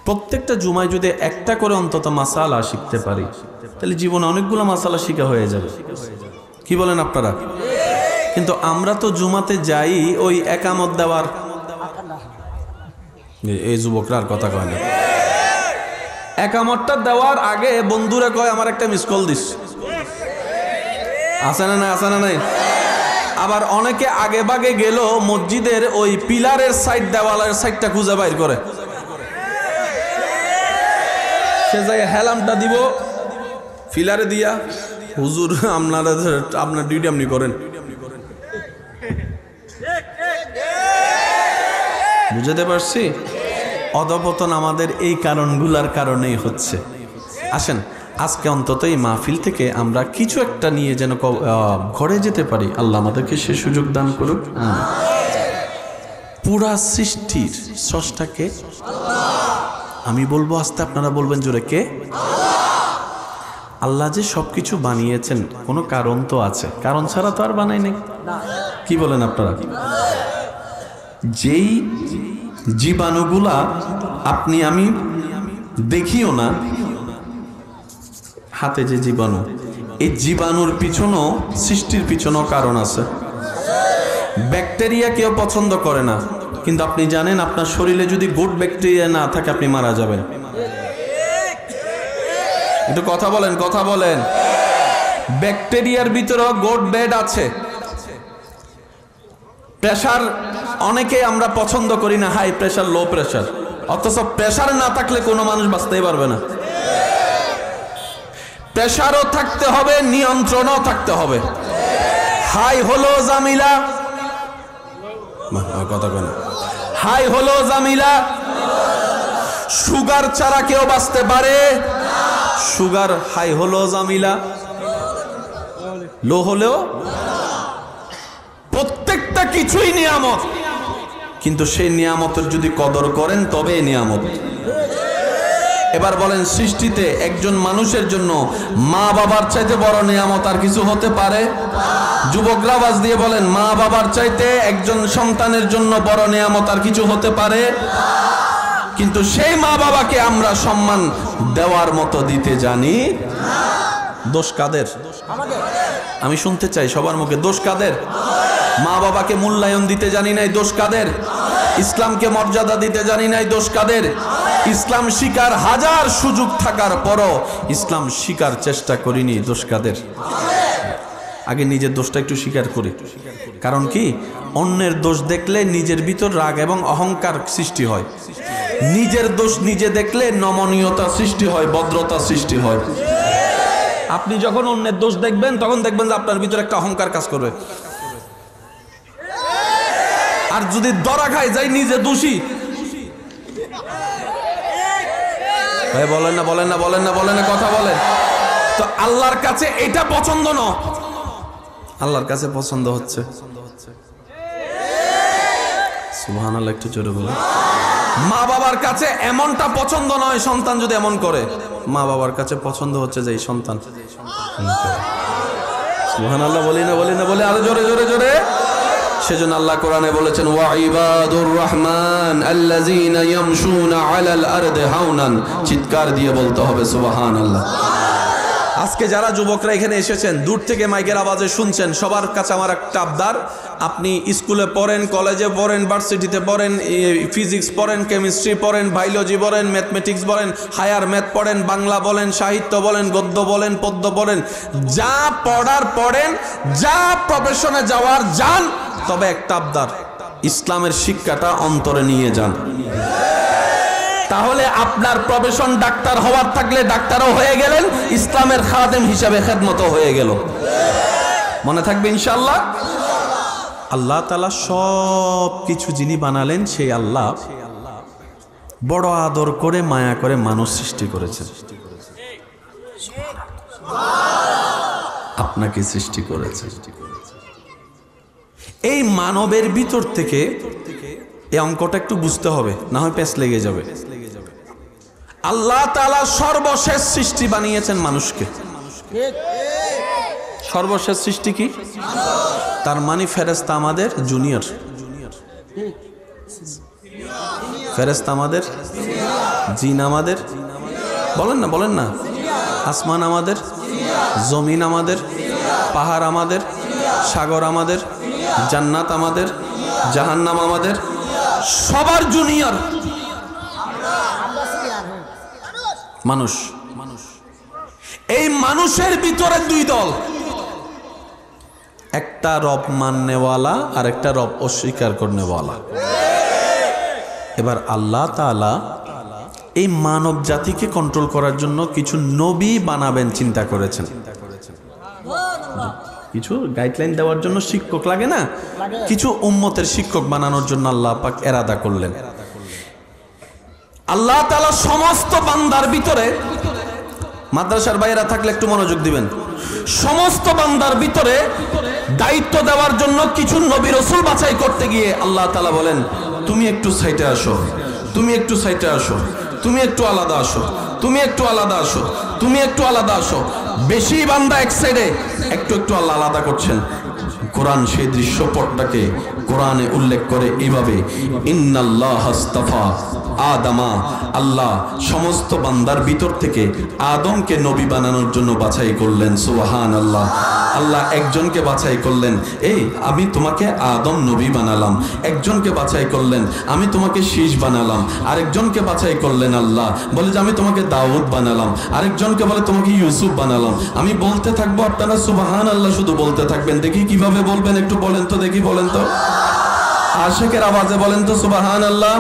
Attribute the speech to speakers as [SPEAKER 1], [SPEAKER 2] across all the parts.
[SPEAKER 1] প্রত্যেকটা জুমায় যদি একটা করে অন্তত মাসালা শিখতে পারি, তাহলে জীবনে অনেকগুলো মাসালা শিখা হয়ে যাবে। কি বলেন আপনারা? কিন্তু আমরা তো জুমাতে যাই ওই একামত দেওয়ার, এই যুবকরা আর কথা কয় না, একামতটা দেওয়ার আগে বন্ধুরা কয় আমার একটা মিস কল দিস, আছে না নাই? আছে না নাই? আবার অনেকে আগে ভাগে গেল মসজিদের ওই পিলারের সাইড, দেওয়ালের সাইডটা খুঁজে বাইর করে, সে যাই হেলামটা দিব পিলারে দিয়া, হুজুর আপনার ডিউটি আপনি করেন। বুঝতে পারছি? অধপতন আমাদের এই কারণগুলার কারণেই হচ্ছে। আসেন আজকে অন্তত এই মাহফিল থেকে আমরা কিছু একটা নিয়ে যেন ঘরে যেতে পারি। আল্লাহ আমাদেরকে সে সুযোগ দান করুক। পুরা সৃষ্টির স্রষ্টাকে আমি বলবো, আস্তে আপনারা বলবেন জোরে, কে? আল্লাহ যে সবকিছু বানিয়েছেন কোনো কারণ তো আছে, কারণ ছাড়া তো আর বানাই নাই। কি বলেন আপনারা? যেই জীবাণুগুলা আপনি আমি দেখিও না, হাতে যে জীবাণু, এই জীবাণুর পিছনও, সৃষ্টির পিছনেও কারণ আছে। ব্যাকটেরিয়া কেউ পছন্দ করে না, কিন্তু আপনি জানেন আপনার শরীরে যদি গুড ব্যাকটেরিয়া না থাকে আপনি মারা যাবেন। একটু কথা বলেন, কথা বলেন। ব্যাকটেরিয়ার ভিতরেও গুড ব্যাড আছে। প্রেশার অনেকে আমরা পছন্দ করি না, হাই প্রেশার, লো প্রেশার, অথচ প্রেশার না থাকলে কোনো মানুষ বাঁচতেই পারবে না। প্রেশারও থাকতে হবে, নিয়ন্ত্রণও থাকতে হবে। হাই হলো জামিলা, কথা বলেন, হাই হলো জামিলা। সুগার ছাড়া কেউ বাঁচতে পারে? সুগার হাই হলো জামিলা, লো হলেও প্রত্যেকটা কিছুই নিয়ামত, কিন্তু সেই নিয়ামতের যদি কদর করেন তবে নিয়ামত। এবার বলেন, সৃষ্টিতে একজন মানুষের জন্য মা বাবার চাইতে বড় নিয়ামত আর কিছু হতে পারে? যুবকরা আওয়াজ দিয়ে বলেন, মা বাবার চাইতে একজন সন্তানের জন্য বড় নিয়ামত আর কিছু হতে পারে? কিন্তু সেই মা বাবাকে আমরা সম্মান দেওয়ার মতো দিতে জানি। দোষ কাদের? আমি শুনতে চাই সবার মুখে, দোষ কাদের? মা বাবাকে মূল্যায়ন দিতে জানি নাই, দোষ কাদের? ইসলামকে মর্যাদা দিতে জানি নাই, দোষ কাদের? ইসলাম শিকার হাজার সুযোগ থাকার পরও ইসলাম শিকার চেষ্টা করিনি, দোষ কাদের? আগে নিজের দোষটা একটু স্বীকার করি। কারণ কি, অন্যের দোষ দেখলে নিজের ভিতর রাগ এবং অহংকার সৃষ্টি হয়। নিজের দোষ নিজে দেখলে নমনীয়তা সৃষ্টি হয়, ভদ্রতা সৃষ্টি হয়। আপনি যখন অন্যের দোষ দেখবেন তখন দেখবেন যে আপনার ভিতরে একটা অহংকার কাজ করবে। আর যদি ধরা খায় যাই নিজে দোষী, বলেন না, বলেন না, বলেন না, বলেন না, কথা বলেন তো। আল্লাহর কাছে এটা পছন্দ না, আল্লাহর কাছে পছন্দ হচ্ছে সুবহানাল্লাহ, একটু জোরে বলেন। মা বাবার কাছে এমনটা পছন্দ নয় সন্তান যদি এমন করে, মা বাবার কাছে পছন্দ হচ্ছে যে এই সন্তান। সুবহানাল্লাহ বলি না, বলি না, বলে আরো জোরে জোরে জোরে। সেজন্য আল্লাহ কোরআনে বলেছেন, ওয়া ইবাদুর রহমান আল্লাযীনা ইয়ামশুনা আলাল আরদি হাওনান। চিৎকার দিয়ে বলতে হবে সুবহানাল্লাহ। আজকে যারা যুবকরা এখানে এসেছেন, দূর থেকে মাইকের আওয়াজে শুনছেন, সবার কাছে আমার একটা আবদার, আপনি স্কুলে পড়েন, কলেজে পড়েন, ভার্সিটিতে পড়েন, ফিজিক্স পড়েন, কেমিস্ট্রি পড়েন, বায়োলজি পড়েন, ম্যাথমেটিক্স বলেন, হায়ার ম্যাথ পড়েন, বাংলা বলেন, সাহিত্য বলেন, গদ্য বলেন, পদ্য বলেন, যা পড়ার পড়েন, যা প্রফেশনে যাওয়ার যান, তবে একটা আবদার, ইসলামের শিক্ষাটা অন্তরে নিয়ে যান। তাহলে আপনার প্রফেশন ডাক্তার হওয়ার থাকলে ডাক্তারও হয়ে গেলেন, ইসলামের খাদেম হিসাবে খেদমতও হয়ে গেল। মনে থাকবে ইনশাআল্লাহ। আল্লাহ তাআলা সব কিছু যিনি বানালেন, সেই আল্লাহ বড় আদর করে মায়া করে মানুষ সৃষ্টি করেছেন। আপনাকে সৃষ্টি করেছেন। এই মানবের ভিতর থেকে এই অঙ্কটা একটু বুঝতে হবে, না হয় পেছ লেগে যাবে। আল্লাহ তাআলা সর্বশেষ সৃষ্টি বানিয়েছেন মানুষকে। সর্বশেষ সৃষ্টি কি? তার মানে ফেরেশতা আমাদের জুনিয়র, ফেরেশতা আমাদের জিন আমাদের, বলেন না বলেন না, আসমান আমাদের, জমিন আমাদের, পাহাড় আমাদের, সাগর আমাদের, জান্নাত আমাদের, জাহান্নাম আমাদের, সবার জুনিয়র মানুষ। এই মানুষের ভিতরে দুই দল, একটা রব মাননেওয়ালা আর একটা রব অস্বীকার করনেওয়ালা। এবার আল্লাহ তাআলা এই মানব জাতিকে কন্ট্রোল করার জন্য কিছু নবী বানাবেন চিন্তা করেছেন। কিছু গাইডলাইন দেওয়ার জন্য শিক্ষক লাগে না, কিছু উম্মতের শিক্ষক বানানোর জন্য আল্লাহ পাক এরাদা করলেন। আল্লাহ তাআলা সমস্ত বান্দার ভিতরে, মাদ্রাসার বাইরে থাকলে একটু মনোযোগ দিবেন, সমস্ত বান্দার ভিতরে দায়িত্ব দেওয়ার জন্য কিছু নবী রাসূল বাছাই করতে গিয়ে আল্লাহ তাআলা বলেন, তুমি একটু সাইডে আসো, তুমি একটু সাইডে আসো, তুমি একটু আলাদা আসো, তুমি একটু আলাদা আসো, তুমি একটু আলাদা আসো। বেশি বান্দা এক সাইডে, একটু একটু আল্লাহ আলাদা করছেন। কোরআন সেই দৃশ্যপটটাকে কোরআনে উল্লেখ করে এইভাবে, ইন্নাল্লাহ আস্তাফা আদামা, আল্লাহ সমস্ত বান্দার ভিতর থেকে আদমকে নবী বানানোর জন্য বাছাই করলেন। সুবহানাল্লাহ। আল্লাহ একজনকে বাছাই করলেন, এই আমি তোমাকে আদম নবী বানালাম। একজনকে বাছাই করলেন, আমি তোমাকে শীষ বানালাম। আরেকজনকে বাছাই করলেন, আল্লাহ বলে যে আমি তোমাকে দাউদ বানালাম। আরেকজনকে বলে তোমাকে ইউসুফ বানালাম। আমি বলতে থাকবো, আপনারা সুবহানাল্লাহ শুধু বলতে থাকবেন। দেখি কিভাবে বলবেন, একটু বলেন তো দেখি, বলেন তো, আশিকের আওয়াজে বলেন তো সুবহানাল্লাহ।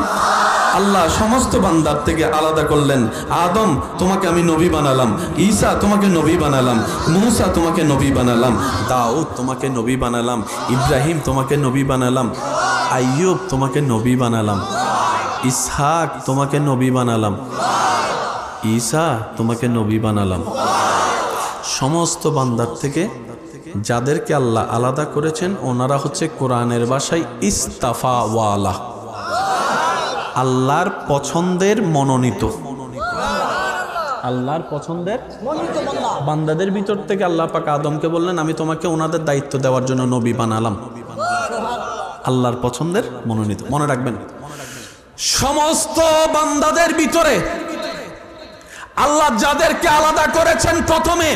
[SPEAKER 1] আল্লাহ সমস্ত বান্দার থেকে আলাদা করলেন, আদম তোমাকে আমি নবী বানালাম, ঈসা তোমাকে নবী বানালাম, মুসা তোমাকে নবী বানালাম, দাউদ তোমাকে নবী বানালাম, ইব্রাহিম তোমাকে নবী বানালাম, আইয়ুব তোমাকে নবী বানালাম, ইসহাক তোমাকে নবী বানালাম, ঈসা তোমাকে নবী বানালাম। সমস্ত বান্দার থেকে যাদেরকে আল্লাহ আলাদা করেছেন ওনারা হচ্ছে কোরআনের ভাষায় ইস্তাফাওয়ালা, আল্লাহর পছন্দের মনোনীত। আল্লাহর পছন্দের বান্দাদের ভিতর থেকে আল্লাহ পাক আদমকে বললেন, আমি তোমাকে ওনাদের দায়িত্ব দেওয়ার জন্য নবী বানালাম। আল্লাহর পছন্দের মনোনীত, মনে রাখবেন। সমস্ত বান্দাদের ভিতরে আল্লাহ যাদেরকে আলাদা করেছেন, প্রথমে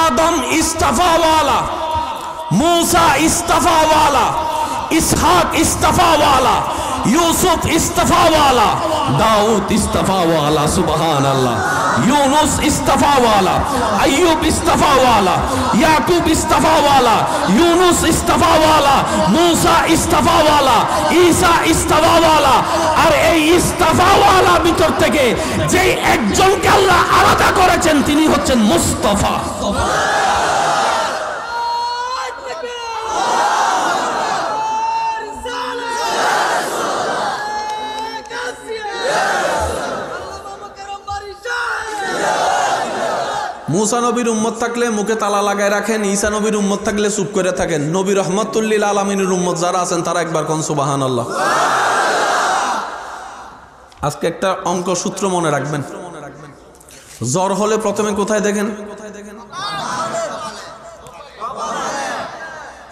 [SPEAKER 1] আদম ইস্তাফাওয়ালা, মুসা ইস্তাফাওয়ালা, ইসহাক ইস্তাফাওয়ালা, ইউসুফ ইস্তাফাওয়ালা, দাউদ ইস্তাফাওয়ালা, সুবহানাল্লাহ, ইউনুস ইস্তাফাওয়ালা, আইয়ুব ইস্তাফাওয়ালা, ইয়াকুব ইস্তাফাওয়ালা, ইউনুস ইস্তাফাওয়ালা, মুসা ইস্তাফাওয়ালা, ঈসা ইস্তাফাওয়ালা। আর এই ইস্তাফাওয়ালা ভিতর থেকে যেই একজনকে আল্লাহ আলাদা করেছেন তিনি হচ্ছেন মুস্তাফা। মুসা নবীর উম্মত থাকলে মুখে তালা লাগায় রাখেন, ঈসা নবীর উম্মত থাকলে চুপ করে থাকেন। নবী রহমাতুল লিল আলামিনের উম্মত যারা আছেন তারা একবার কোন সুবহানাল্লাহ। আজকে একটা অঙ্ক সূত্র মনে রাখবেন, জ্বর হলে প্রথমে কোথায় দেখেন?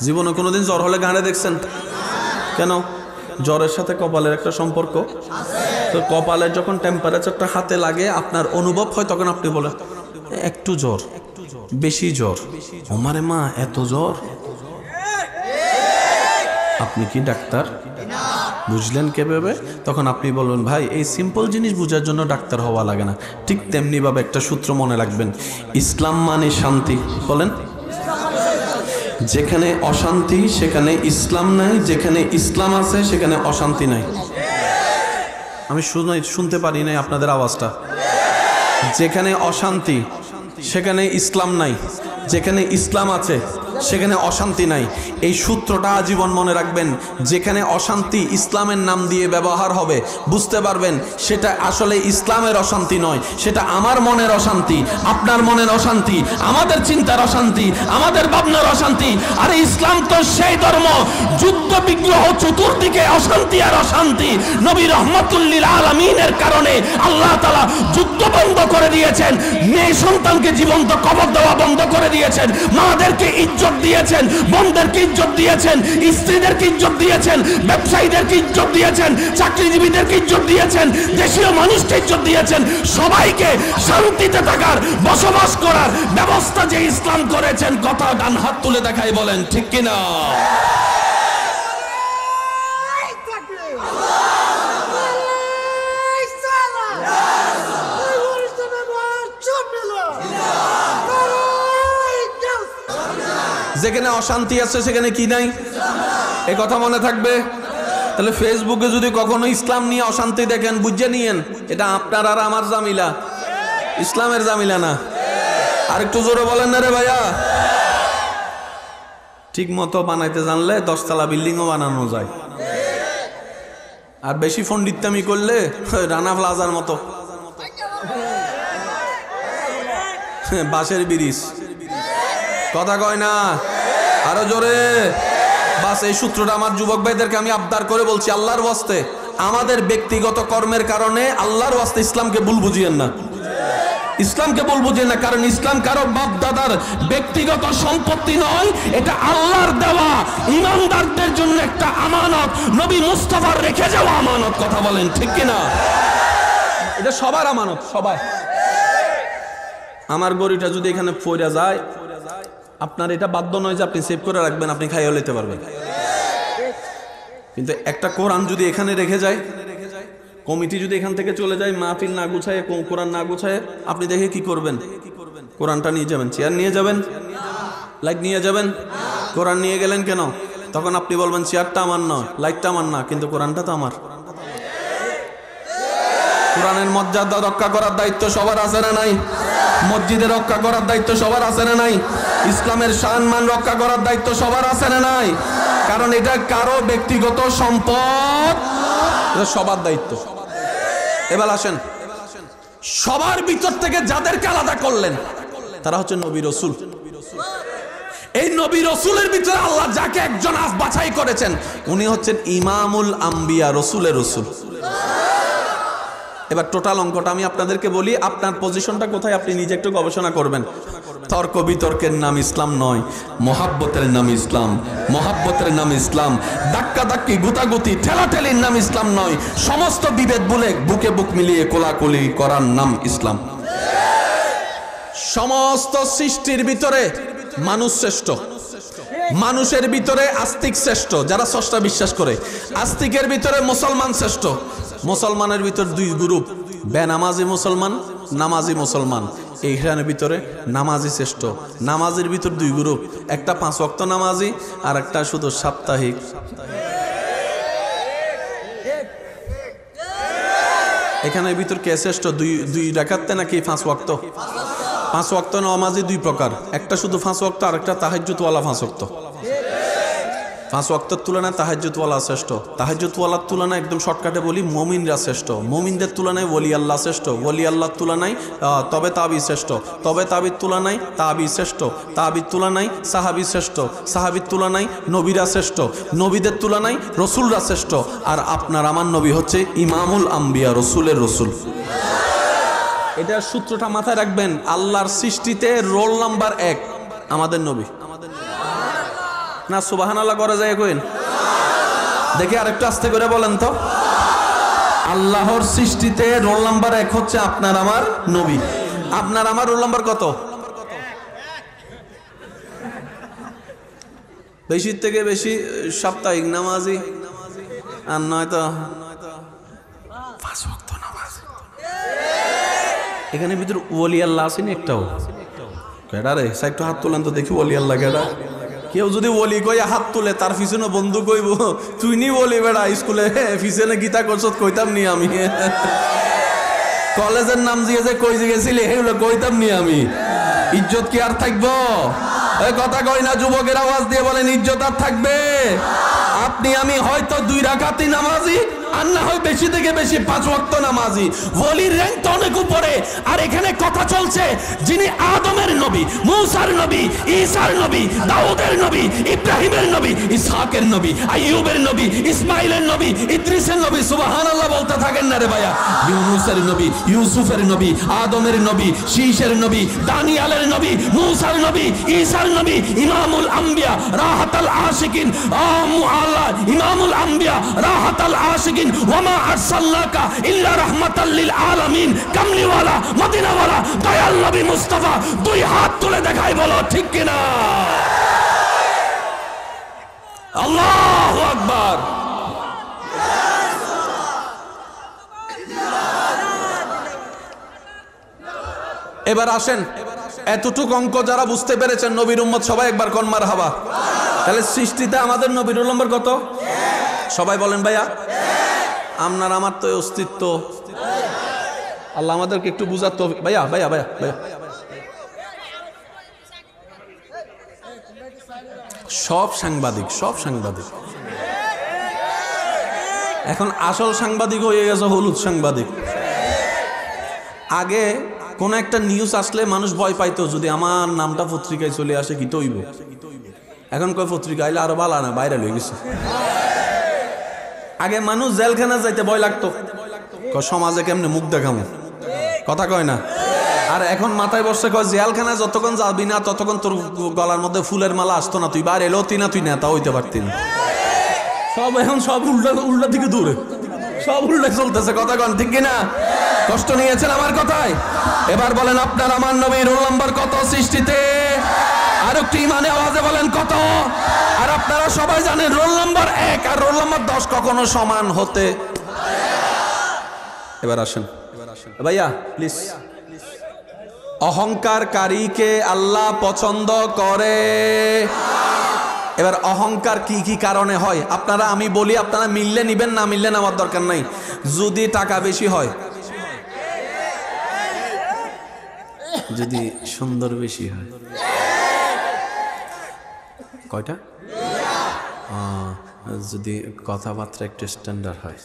[SPEAKER 1] জীবনে কোনোদিন জ্বর হলে গানে দেখছেন? কেন? জ্বরের সাথে কপালের একটা সম্পর্ক। তো কপালের যখন টেম্পারেচারটা হাতে লাগে আপনার অনুভব হয়, তখন আপনি বলেন একটু জ্বর, বেশি জ্বর, ওমারে মা এত জ্বর। আপনি কি ডাক্তার? বুঝলেন কিভাবে? তখন আপনি বলবেন ভাই এই সিম্পল জিনিস বোঝার জন্য ডাক্তার হওয়া লাগে না। ঠিক তেমনি ভাবে একটা সূত্র মনে রাখবেন, ইসলাম মানে শান্তি। বলেন, যেখানে অশান্তি সেখানে ইসলাম নাই, যেখানে ইসলাম আছে সেখানে অশান্তি নাই। আমি শুনতে পারি নাই আপনাদের আওয়াজটা। যেখানে অশান্তি সেখানে ইসলাম নাই, যেখানে ইসলাম আছে সেখানে অশান্তি নাই। এই সূত্রটা আজীবন মনে রাখবেন। যেখানে অশান্তি ইসলামের নাম দিয়ে ব্যবহার হবে, বুঝতে পারবেন সেটা আসলে ইসলামের অশান্তি নয়, সেটা আমার মনের অশান্তি, আপনার মনের অশান্তি, আমাদের চিন্তার অশান্তি, আমাদের ভাবনার অশান্তি। আর ইসলাম তো সেই ধর্ম, যুদ্ধ বিগ্রহ চতুর্দিকে অশান্তি আর অশান্তি। নবী রহমাতুল লিল আলামিনের কারণে আল্লাহ তাআলা যুদ্ধ বন্ধ করে দিয়েছেন, মেয়ে সন্তানকে জীবন্ত কবর দেওয়া বন্ধ করে দিয়েছেন, মাদেরকে ইজ্জত ইজ্জত দিয়েছেন, বোনদেরকে ইজ্জত দিয়েছেন, স্ত্রীদেরকে ইজ্জত দিয়েছেন, ব্যবসায়ীদেরকে ইজ্জত দিয়েছেন, চাকরিজীবীদেরকে ইজ্জত দিয়েছেন, দেশীয় মানুষকে ইজ্জত দিয়েছেন। সবাইকে শান্তিতে থাকার, বসবাস করার ব্যবস্থা যে ইসলাম করেছেন, কথা ডান হাত তুলে দেখাই বলেন ঠিক কিনা? যেখানে অশান্তি আছে সেখানে কি নাই, এই কথা মনে থাকবে। তাহলে ফেসবুকে যদি কখনো ইসলাম নিয়ে অশান্তি দেখেন, বুঝে নিয়েন এটা আপনার আর আমার জামিলা, ইসলামের জামিলা না। আর একটু জোরে বলেন না রে ভাইয়া। ঠিক মতো বানাইতে জানলে 10 তলা বিল্ডিংও বানানো যায়। আর বেশি ফন্ডিত্যামি করলে রানা প্লাজার মতো বাঁশের ব্রিজ, কথা কয় না, আরো জোরে। বাস এই সূত্রটা আমার যুবক ভাইদেরকে আমি আবদার করে বলছি, আল্লাহর ওয়াস্তে আমাদের ব্যক্তিগত কর্মের কারণে আল্লাহর ওয়াস্তে ইসলামকে ভুল বুঝিয়েন না, ইসলামকে ভুল বুঝিয়েন না। কারণ ইসলাম কারো বাপ দাদার ব্যক্তিগত সম্পত্তি নয়, এটা আল্লাহর দেওয়া ইমানদারদের জন্য একটা আমানত, নবী মুস্তাফার রেখে যাওয়া আমানত। কথা বলেন ঠিক কিনা? এটা সবার আমানত, সবাই। আমার গড়িটা যদি এখানে পড়ে যায়, আপনার এটা বাধ্য নয় যে আপনি সেভ করে রাখবেন, আপনি খাইয়ে নিতে পারবেন। কিন্তু একটা কোরআন যদি এখানে রেখে যায়, কমিটি যদি এখান থেকে চলে যায়, মাহফিল না গুছায়, কোরআন না গুছায়, আপনি দেখে কি করবেন? কোরআনটা নিয়ে যাবেন, চেয়ার নিয়ে যাবেন, লাইট নিয়ে যাবেন। কোরআন নিয়ে গেলেন কেন? তখন আপনি বলবেন চেয়ারটা আমার নয়, লাইটটা আমার না, কিন্তু কোরআনটা তো আমার। কোরআনের মর্যাদা রক্ষা করার দায়িত্ব সবার আছে না নাই? মসজিদে রক্ষা করার দায়িত্ব সবার আছে না নাই? ইসলামের সম্মান রক্ষা করার দায়িত্ব সবার আছে না নাই? কারণ এটা কারো ব্যক্তিগত সম্পদ, এটা সবার দায়িত্ব। এবার আসেন, সবার ভিতর থেকে যাদেরকে আলাদা করলেন তারা হচ্ছে নবী রাসূল। এই নবী রাসূলের ভিতরে আল্লাহ যাকে একজন বাছাই করেছেন, উনি হচ্ছেন ইমামুল আম্বিয়া, রাসূলের রাসূল। এবার টোটাল অঙ্কটা আমি আপনাদেরকে বলি, আপনার পজিশনটা কোথায় আপনি নিজে একটু গবেষণা করবেন। তর্ক বিতর্কের নাম ইসলাম নয়, মহাব্বতের নাম ইসলাম, মহাব্বতের নাম ইসলাম। ধাক্কা ধাক্কি, গুতাগুতি, ঠেলাঠেলির নাম ইসলাম নয়। সমস্ত বিভেদ বলে বুকে বুক মিলিয়ে কোলাকুলি করার নাম ইসলাম। সমস্ত সৃষ্টির ভিতরে মানুষ শ্রেষ্ঠ, মানুষের ভিতরে আস্তিক শ্রেষ্ঠ, যারা স্রষ্টা বিশ্বাস করে। আস্তিকের ভিতরে মুসলমান শ্রেষ্ঠ। মুসলমানের ভিতর দুই গ্রুপ, বেনামাজি মুসলমান, নামাজি মুসলমান। এইখানের ভিতরে নামাজি শ্রেষ্ঠ। নামাজের ভিতর দুই গ্রুপ, একটা 5 ওয়াক্ত নামাজি আর একটা শুধু সাপ্তাহিক। এখানের ভিতর কে শ্রেষ্ঠ? দুই রাকাতে নাকি 5 ওয়াক্ত? 5 ওয়াক্ত নামাজি দুই প্রকার, একটা শুধু 5 ওয়াক্ত আর একটা তাহাজ্জুদওয়ালা 5 ওয়াক্ত। 5 ওয়াক্তের তুলনায় তাহাজ্জুদওয়ালা শ্রেষ্ঠ। তাহাজ্জুদওয়ালার তুলনায় একদম শর্টকাটে বলি মুমিনরা শ্রেষ্ঠ। মুমিনদের তুলনায় ওলি আল্লাহ শ্রেষ্ঠ। ওলি আল্লাহর তুলনায় তবে তাবি শ্রেষ্ঠ। তবে তাবির তুলনায় তাবি শ্রেষ্ঠ। তাবির তুলনায় সাহাবি শ্রেষ্ঠ। সাহাবির তুলনায় নবীরা শ্রেষ্ঠ। নবীদের তুলনায় রসুলরা শ্রেষ্ঠ। আর আপনার আমার নবী হচ্ছে ইমামুল আম্বিয়া, রসুলের রসুল। এটার সূত্রটা মাথায় রাখবেন। আল্লাহর সৃষ্টিতে রোল নাম্বার 1 আমাদের নবী। না সুবহানাল্লাহ করা যায় কইন? দেখি আরেকটু আস্তে করে বলেন তো। আল্লাহর সৃষ্টিতে রোল নাম্বার 1 হচ্ছে আপনার আমার নবী। আপনার আমার রোল নাম্বার কত? বেশি থেকে বেশি সাপ্তাহিক নামাজি, আর নয়তো 5 ওয়াক্ত নামাজ। এখানে ভিতর ওলি আল্লাহ আছেন একটাও? কেডা রে? একটু হাত তোলেন তো দেখি ওলি আল্লাহ কেডা। কেউ যদি ওলি কই হাত তুলে, তার পিছনে বন্ধু কইব তুই নি বলি বেড়া, স্কুলে পিছনে গীতা করছত কইতাম নি আমি। কলেজের নাম দিয়ে যে কই গেছিলি এগুলো কইতাম নি আমি। ইজ্জত কি আর থাকবো? কথা কই না যুবকের আওয়াজ দিয়ে বলেন, ইজ্জত আর থাকবে? আপনি আমি হয়তো 2 রাকাতি নামাজি, আর না হয় বেশি থেকে বেশি 5 ওয়াক্ত নামাজি। ওলির র‍্যাঙ্ক তো অনেক উপরে। আর এখানে কথা চলছে যিনি আদমের নবী, মূসার নবী, ঈসার নবী, দাউদের নবী, ইব্রাহিমের নবী, ইসহাকের নবী, আইয়ুবের নবী, ইসমাইলের নবী, ইদ্রিসের নবী, সুবহানাল্লাহ বলতে থাকেন না রে ভাইয়া। ইউনূসের নবী, ইউসুফের নবী, আদমের নবী, শীষের নবী, দানিয়ালের নবী, মূসার নবী, ঈসার নবী, ইমামুল আম্বিয়া, রাহাতাল আশিকিন, আল্লাহ ইমামুল আম্বিয়া, রাহাতাল আশিকিন, ওয়ামা আরসালনাকা ইল্লা রাহমাতাল লিল আলামিন, কামলিওয়ালা, মদিনাওয়ালা, দয়াল নবী মুস্তাফা। 2 হাত তুলে দেখাই, বলো ঠিক কিনা? আল্লাহু আকবার। এবার আসেন, এতটুকু অঙ্ক যারা বুঝতে পেরেছেন নবীর উম্মত সবাই একবার কোন মারহাবা। তাহলে সৃষ্টিতে আমাদের নবীর নম্বর কত? সবাই বলেন ভাইয়া। আপনার আমার তো অস্তিত্ব, আল্লাহ আমাদেরকে একটু বুঝাতো। ভাইয়া ভাইয়া ভাইয়া ভাইয়া, সব সাংবাদিক, সব সাংবাদিক এখন আসল সাংবাদিক হয়ে গেছে হলুদ সাংবাদিক। আগে কোন একটা নিউজ আসলে মানুষ ভয় পাইতো, যদি আমার নামটা পত্রিকায় চলে আসে কি তৈব। এখন কয় পত্রিকা আইলে আরো ভালো না, বাইরে হয়ে গেছে। আগে মানুষ জেলখানা যাইতে ভয় লাগতো, সমাজে কেমনে মুখ দেখামো, কথা কয় না। আর এখন মাথায় বসে কয় জেলখানা যতক্ষণ যাবি না ততক্ষণ তোর গলার মধ্যে ফুলের মালা আসতো না, তুই বাইরে এলো না, তুই নেতা হইতে পারতি না। সব এখন সব উল্টা উল্টা দিকে দূরে, সব উল্টা চলতেছে, কথা কন ঠিক কিনা? কষ্ট নিয়েছেন আমার কথায়? এবার বলেন আপনার আমার নবীর রোল নাম্বার কত সৃষ্টিতে? আর একটু ইমানে আওয়াজে বলেন কত? আর আপনারা সবাই জানেন রোল নাম্বার 1 আর রোল নাম্বার 10 কখনো সমান হতে। এবার আসেন ভাইয়া প্লিজ। অহংকারকারীকে আল্লাহ পছন্দ করে। এবার অহংকার কি কি কারণে হয় আপনারা আমি বলি, আপনারা মিললে নিবেন, না মিললে নেওয়ার দরকার নাই। যদি টাকা বেশি হয়, যদি সুন্দর বেশি হয়, কয়টা, যদি কথাবার্তা একটু স্ট্যান্ডার্ড হয়,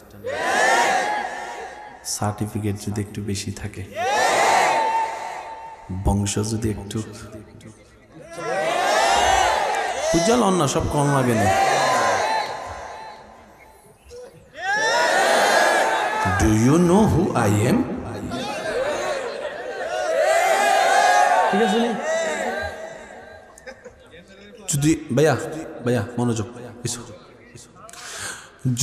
[SPEAKER 1] সার্টিফিকেট যদি একটু বেশি থাকে, বংশ যদি একটু বুঝল না, সব কম লাগে না। Do you know who I am? ঠিক আছে যদি ভাইয়া ভাইয়া মনোযোগ,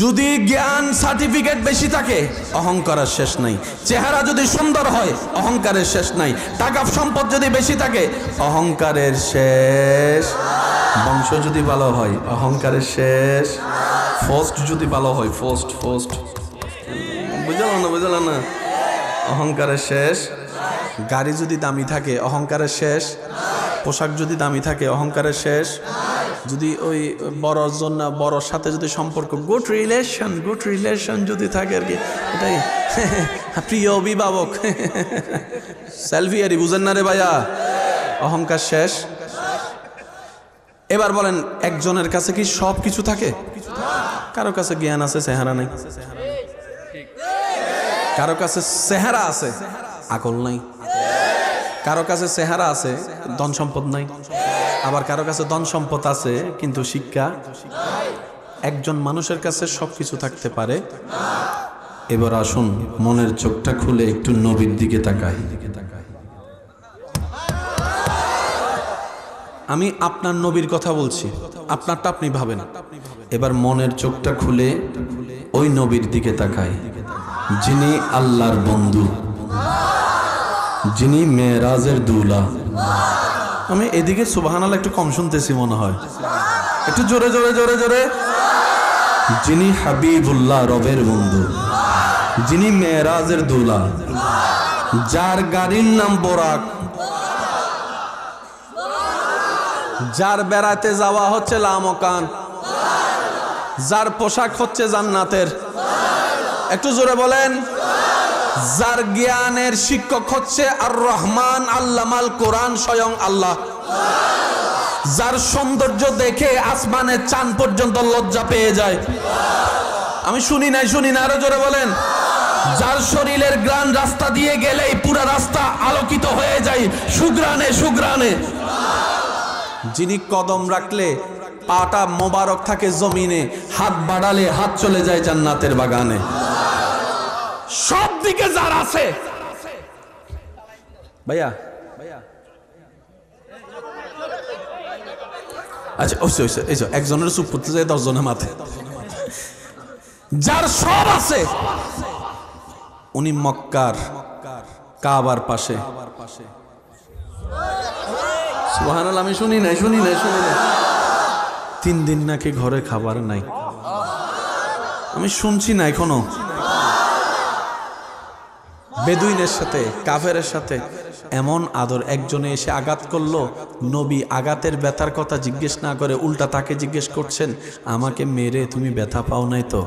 [SPEAKER 1] যদি জ্ঞান সার্টিফিকেট বেশি থাকে অহংকারের শেষ নাই। চেহারা যদি সুন্দর হয় অহংকারের শেষ নাই। টাকা সম্পদ যদি বেশি থাকে অহংকারের শেষ। বংশ যদি ভালো হয় অহংকারের শেষ। ফার্স্ট যদি ভালো হয়, ফার্স্ট বুঝলাম না, অহংকারের শেষ। গাড়ি যদি দামি থাকে অহংকারের শেষ। পোশাক যদি দামি থাকে অহংকারের শেষ। যদি ওই বড়র জন্য বড়র সাথে যদি সম্পর্ক গুড রিলেশন যদি থাকে আর কি, এটাই প্রিয় অভিভাবক, সেলফি আরি বুঝেন না রে ভাইয়া, অহংকার শেষ। এবার বলেন একজনের কাছে কি সব কিছু থাকে? কারো কাছে জ্ঞান আছে, চেহারা নাই। কারো কাছে চেহারা আছে, আকল নাই। কারো কাছে চেহারা আছে, ধন সম্পদ নাই। আবার কারো কাছে ধন সম্পদ আছে কিন্তু শিক্ষা। একজন মানুষের কাছে সবকিছু থাকতে পারে। এবার আসুন মনের চোখটা খুলে একটু নবীর দিকে তাকাই। আমি আপনার নবীর কথা বলছি, আপনারটা আপনি ভাবেন। এবার মনের চোখটা খুলে ওই নবীর দিকে তাকাই, যিনি আল্লাহর বন্ধু, যিনি মেরাজের দুলা। আমি এদিকে সুবহানাল্লাহ একটু কম শুনতেছি মনে হয়, একটু জোরে জোরে জোরে জোরে। যিনি হাবিবুল্লাহ রবের বন্ধু, যিনি মেরাজের দুলা, যার গাড়ির নাম বোরাক, যার বেড়াতে যাওয়া হচ্ছে লামকান, যার পোশাক হচ্ছে জান্নাতের। একটু জোরে বলেন। যার জ্ঞানের শিক্ষক হচ্ছে আর রহমান আল্লামাল কোরআন, স্বয়ং আল্লাহ। যার সৌন্দর্য দেখে আসমানের চাঁদ পর্যন্ত লজ্জা পেয়ে যায়। আমি শুনি না, আরো জোরে বলেন। যার শরীরের গ্রান রাস্তা দিয়ে গেলেই পুরো রাস্তা আলোকিত হয়ে যায় সুগ্রানে। যিনি কদম রাখলে পাটা মোবারক থাকে জমিনে, হাত বাড়ালে হাত চলে যায় জান্নাতের বাগানে। সব দিকে যার আছে ভাইয়া। আচ্ছা ওই একজনের চুপ করতে যায় 10 জনের মাথায়। যার সব আছে উনি মক্কার কাবার পাশে। সুবহানাল্লাহ। আমি শুনি নাই 3 দিন নাকি ঘরে খাবার নাই। আমি শুনছি না এখনো। বেদুইনের সাথে কাফেরের সাথে এমন আদর। একজনে এসে আঘাত করলো, নবী আঘাতের ব্যথার কথা জিজ্ঞেস না করে উল্টা তাকে জিজ্ঞেস করছেন, আমাকে মেরে তুমি ব্যথা পাও নাই তো?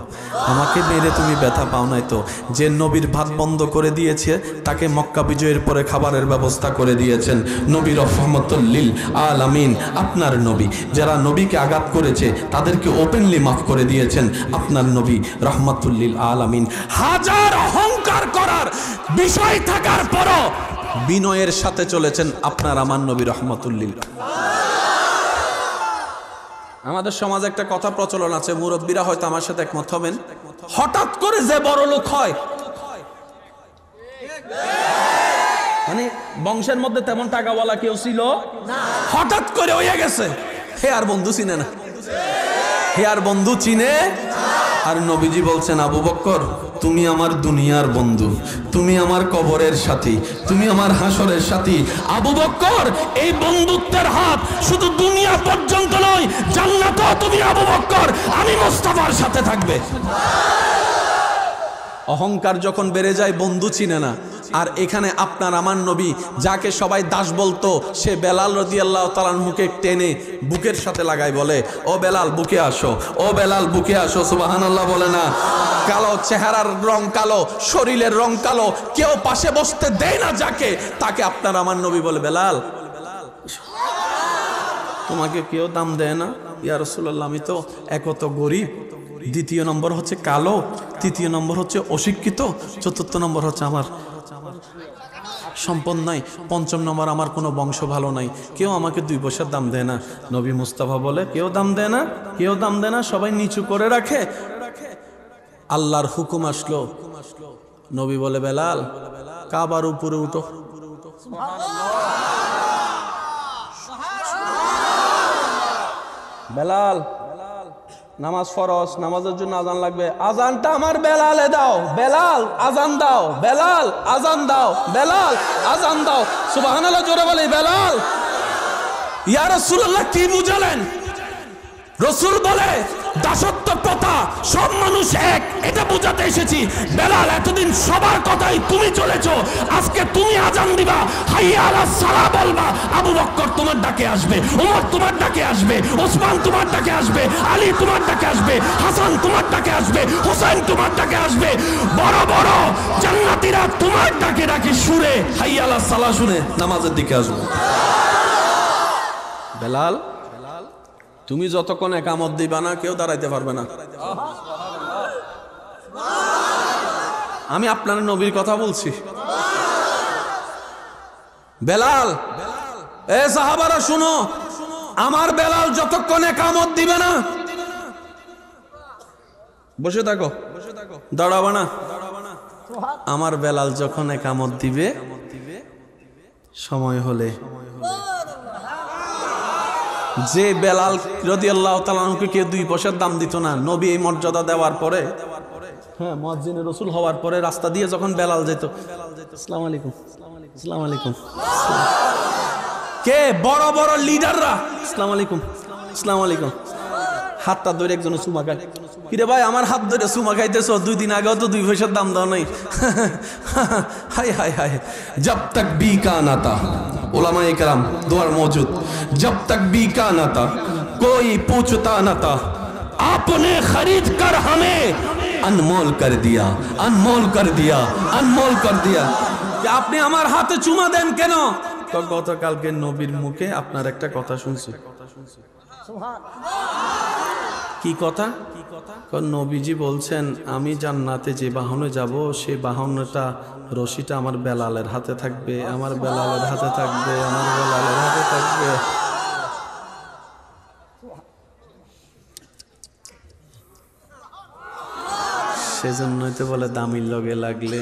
[SPEAKER 1] আমাকে মেরে তুমি ব্যথা পাও নাই তো? যে নবীর ভাত বন্ধ করে দিয়েছে তাকে মক্কা বিজয়ের পরে খাবারের ব্যবস্থা করে দিয়েছেন। নবী রহমতুল লিল আলামিন, আপনার নবী। যারা নবীকে আঘাত করেছে তাদেরকে ওপেনলি মাফ করে দিয়েছেন আপনার নবী রহমতুল লিল আলামিন। হাজার অহংকার করার বিষয় থাকার পরও বিনয়ের সাথে চলেছেন আপনার আমার নবী রহমতুল্লিল। আমাদের সমাজে একটা কথা প্রচলন আছে, মুরব্বীরা হয়তো আমার সাথে একমত হবেন, হঠাৎ করে যে বড় লোক হয়, মানে বংশের মধ্যে তেমন টাকাওয়ালা কেউ ছিল না, হঠাৎ করে হয়ে গেছে, হে আর বন্ধু চিনে না, হে আর বন্ধু চিনে। আর নবীজি বলছেন, আবু বকর তুমি আমার দুনিয়ার বন্ধু, তুমি আমার কবরের সাথী, তুমি আমার হাসরের সাথী। আবু বকর এই বন্ধুত্বের হাত শুধু দুনিয়া পর্যন্ত নয়, জান্নাতেও তুমি আবু বকর আমি মুস্তাফার সাথে থাকবে। অহংকার যখন বেড়ে যায় বন্ধু চিনে না। আর এখানে আপনার আমার নবী যাকে সবাই দাস বলতো, সে বেলাল রাদিয়াল্লাহু তাআলা আনহুকে টেনে বুকের সাথে লাগায়, বলে ও বেলাল বুকে আসো, ও বেলাল বুকে আসো। সুবহানাল্লাহ বলে না? কালো চেহারার রং কালো, শরীরের রং কালো, কেউ পাশে বসতে দেয় না যাকে, তাকে আপনার আমার নবী বলে, বেলাল তোমাকে কেউ দাম দেয় না। ইয়া রাসূলুল্লাহ আমি তো একত গরিব, দ্বিতীয় নম্বর হচ্ছে কালো, তৃতীয় নম্বর হচ্ছে অশিক্ষিত, চতুর্থ নম্বর হচ্ছে আমার সম্পদ নাই, পঞ্চম নম্বর আমার কোনো বংশ ভালো নাই, কেউ আমাকে 2 পয়সার দাম দেয় না। নবী মুস্তাফা বলে, কেউ দাম দেয় না, কেউ দাম দেয় না, সবাই নিচু করে রাখে। আল্লাহর হুকুম আসলো, নবী বলে, বেলাল কাবার উপরে উঠো। বেলাল নামাজ ফরজ, নামাজের জন্য আজান লাগবে, আজানটা আমার বেলালে দাও, বেলাল আজান দাও, বেলাল আজান দাও, বেলাল আজান দাও। সুবহানাল্লাহ জোরে বলে, বেলাল। ইয়া রাসূলুল্লাহ কি বুঝালেন? রাসূল বলে, দাসত্ব প্রথা, সব মানুষ এক, এটা বোঝাতে এসেছি। বেলাল এতদিন সবার কথাই তুমি চলেছো, আজকে তুমি আজান দিবা, হাইয়া আলাস সালাহ বলবা, আবু বকর তোমার ডাকে আসবে, ওমর তোমার ডাকে আসবে, ওসমান তোমার ডাকে আসবে, আলী তোমার ডাকে আসবে, হাসান তোমার ডাকে আসবে, হোসেন তোমার ডাকে আসবে, বড় বড় জান্নাতীরা তোমার ডাকে ডাকে সুরে হাইয়া আলাস সালাহ শুনে নামাজের দিকে আসবে। বেলাল তুমি যতক্ষণ একামত দিবা না, কেউ দাঁড়াইতে পারবে না। আমি আপনার নবীর কথা বলছি। বেলাল, এ সাহাবারা শুনো, আমার বেলাল যতক্ষণ একামত দিবে না, বসে থাকো, দাঁড়াবে না। আমার বেলাল যখন একামত দিবে, সময় হলে, যে বেলাল রাদিয়াল্লাহু তাআলা আনহুকে কেউ 2 পয়সার দাম দিত না, নবী এই মর্যাদা দেওয়ার পরে, হ্যাঁ মুয়াজ্জিনে রাসূল হওয়ার পরে রাস্তা দিয়ে যখন বেলাল যেত, আসসালামু আলাইকুম, আসসালামু আলাইকুম, কে বড় বড় লিডাররা আসসালামু আলাইকুম, আসসালামু আলাইকুম, হাতটা ধরে একজন চুমা খায়, কিরে ভাই আমার হাত ধরে চুমা খাইতেছো, 2 দিন আগেও তো 2 পয়সার দাম দাও নাই। হাই হাই হাই, জব তক বিকা না তা, उलमा-ए करम दुआर मौजूद, जब तक बिका न था कोई पूछता न था, आपने खरीद कर हमें अनमोल कर दिया, अनमोल कर दिया, अनमोल कर दिया। আপনি আমার হাতে চুমা দেন কেন? গতকালকে নবীর মুখে আপনার একটা কথা শুনছি, কি কথা? নবীজি বলছেন আমি জান্নাতে যে বাহনে যাব সেই বাহনটা রশিটা আমার বেলালের হাতে থাকবে, আমার বেলালের হাতে থাকবে, আমার বেলালের হাতে থাকবে। সেজন্যই তো বলে দামির লগে লাগলে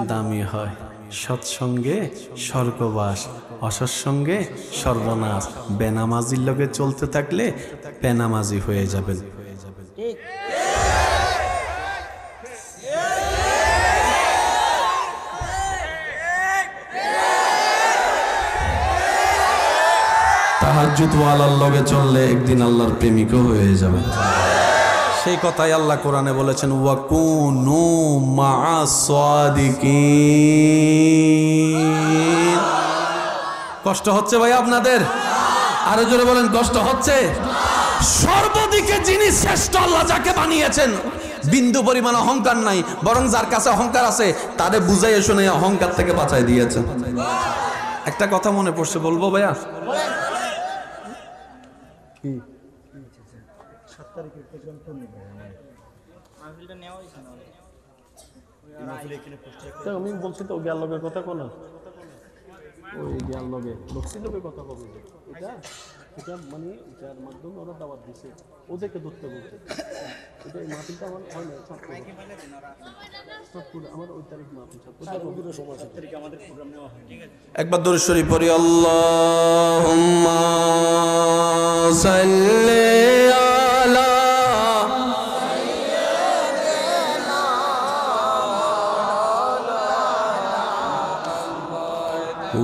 [SPEAKER 1] দামি হয়। সৎসঙ্গে স্বর্গবাস, অসৎসঙ্গে সর্বনাশ। বেনামাজির লগে চলতে থাকলে বেনামাজি হয়ে যাবেন। তাহাজ্জুদ ওয়ালার লগে চললে একদিন আল্লাহর প্রেমিকও হয়ে যাবেন। সেই কথাই আল্লাহ কোরআনে বলেছেন, ওয়াকুনু মা'আস সাদিকিন। কষ্ট হচ্ছে ভাই আপনাদের? আরো জোরে বলেন, কষ্ট হচ্ছে? সর্বদিকে যিনি শ্রেষ্ঠ, আল্লাহ যাকে বানিয়েছেন বিন্দু পরিমাণ অহংকার নাই, বরং যার কাছে অহংকার আছে তারে বুঝাইয়া শুনে অহংকার থেকে বাঁচাই দিয়েছেন। একটা কথা মনে পড়ছে, বলবো ভাইয়া? আমি বলছি তো জ্ঞান লোকের কথা কোন ওই জ্ঞান লোকে লক্ষ্মী লোকের কথা কবে এটা এটা মানে যার মাধ্যমে ওরা দাওয়াত দিছে ওদেরকে ধরতে বলছে। এটা এই মাহফিলটা আমার হয় না, আমার ওই তারিখ মাহফিল আমাদের প্রোগ্রাম নেওয়া হয়। ঠিক আছে, একবার দরুদ শরীফ পড়ি। আল্লাহুম্মা সাল্লি আলা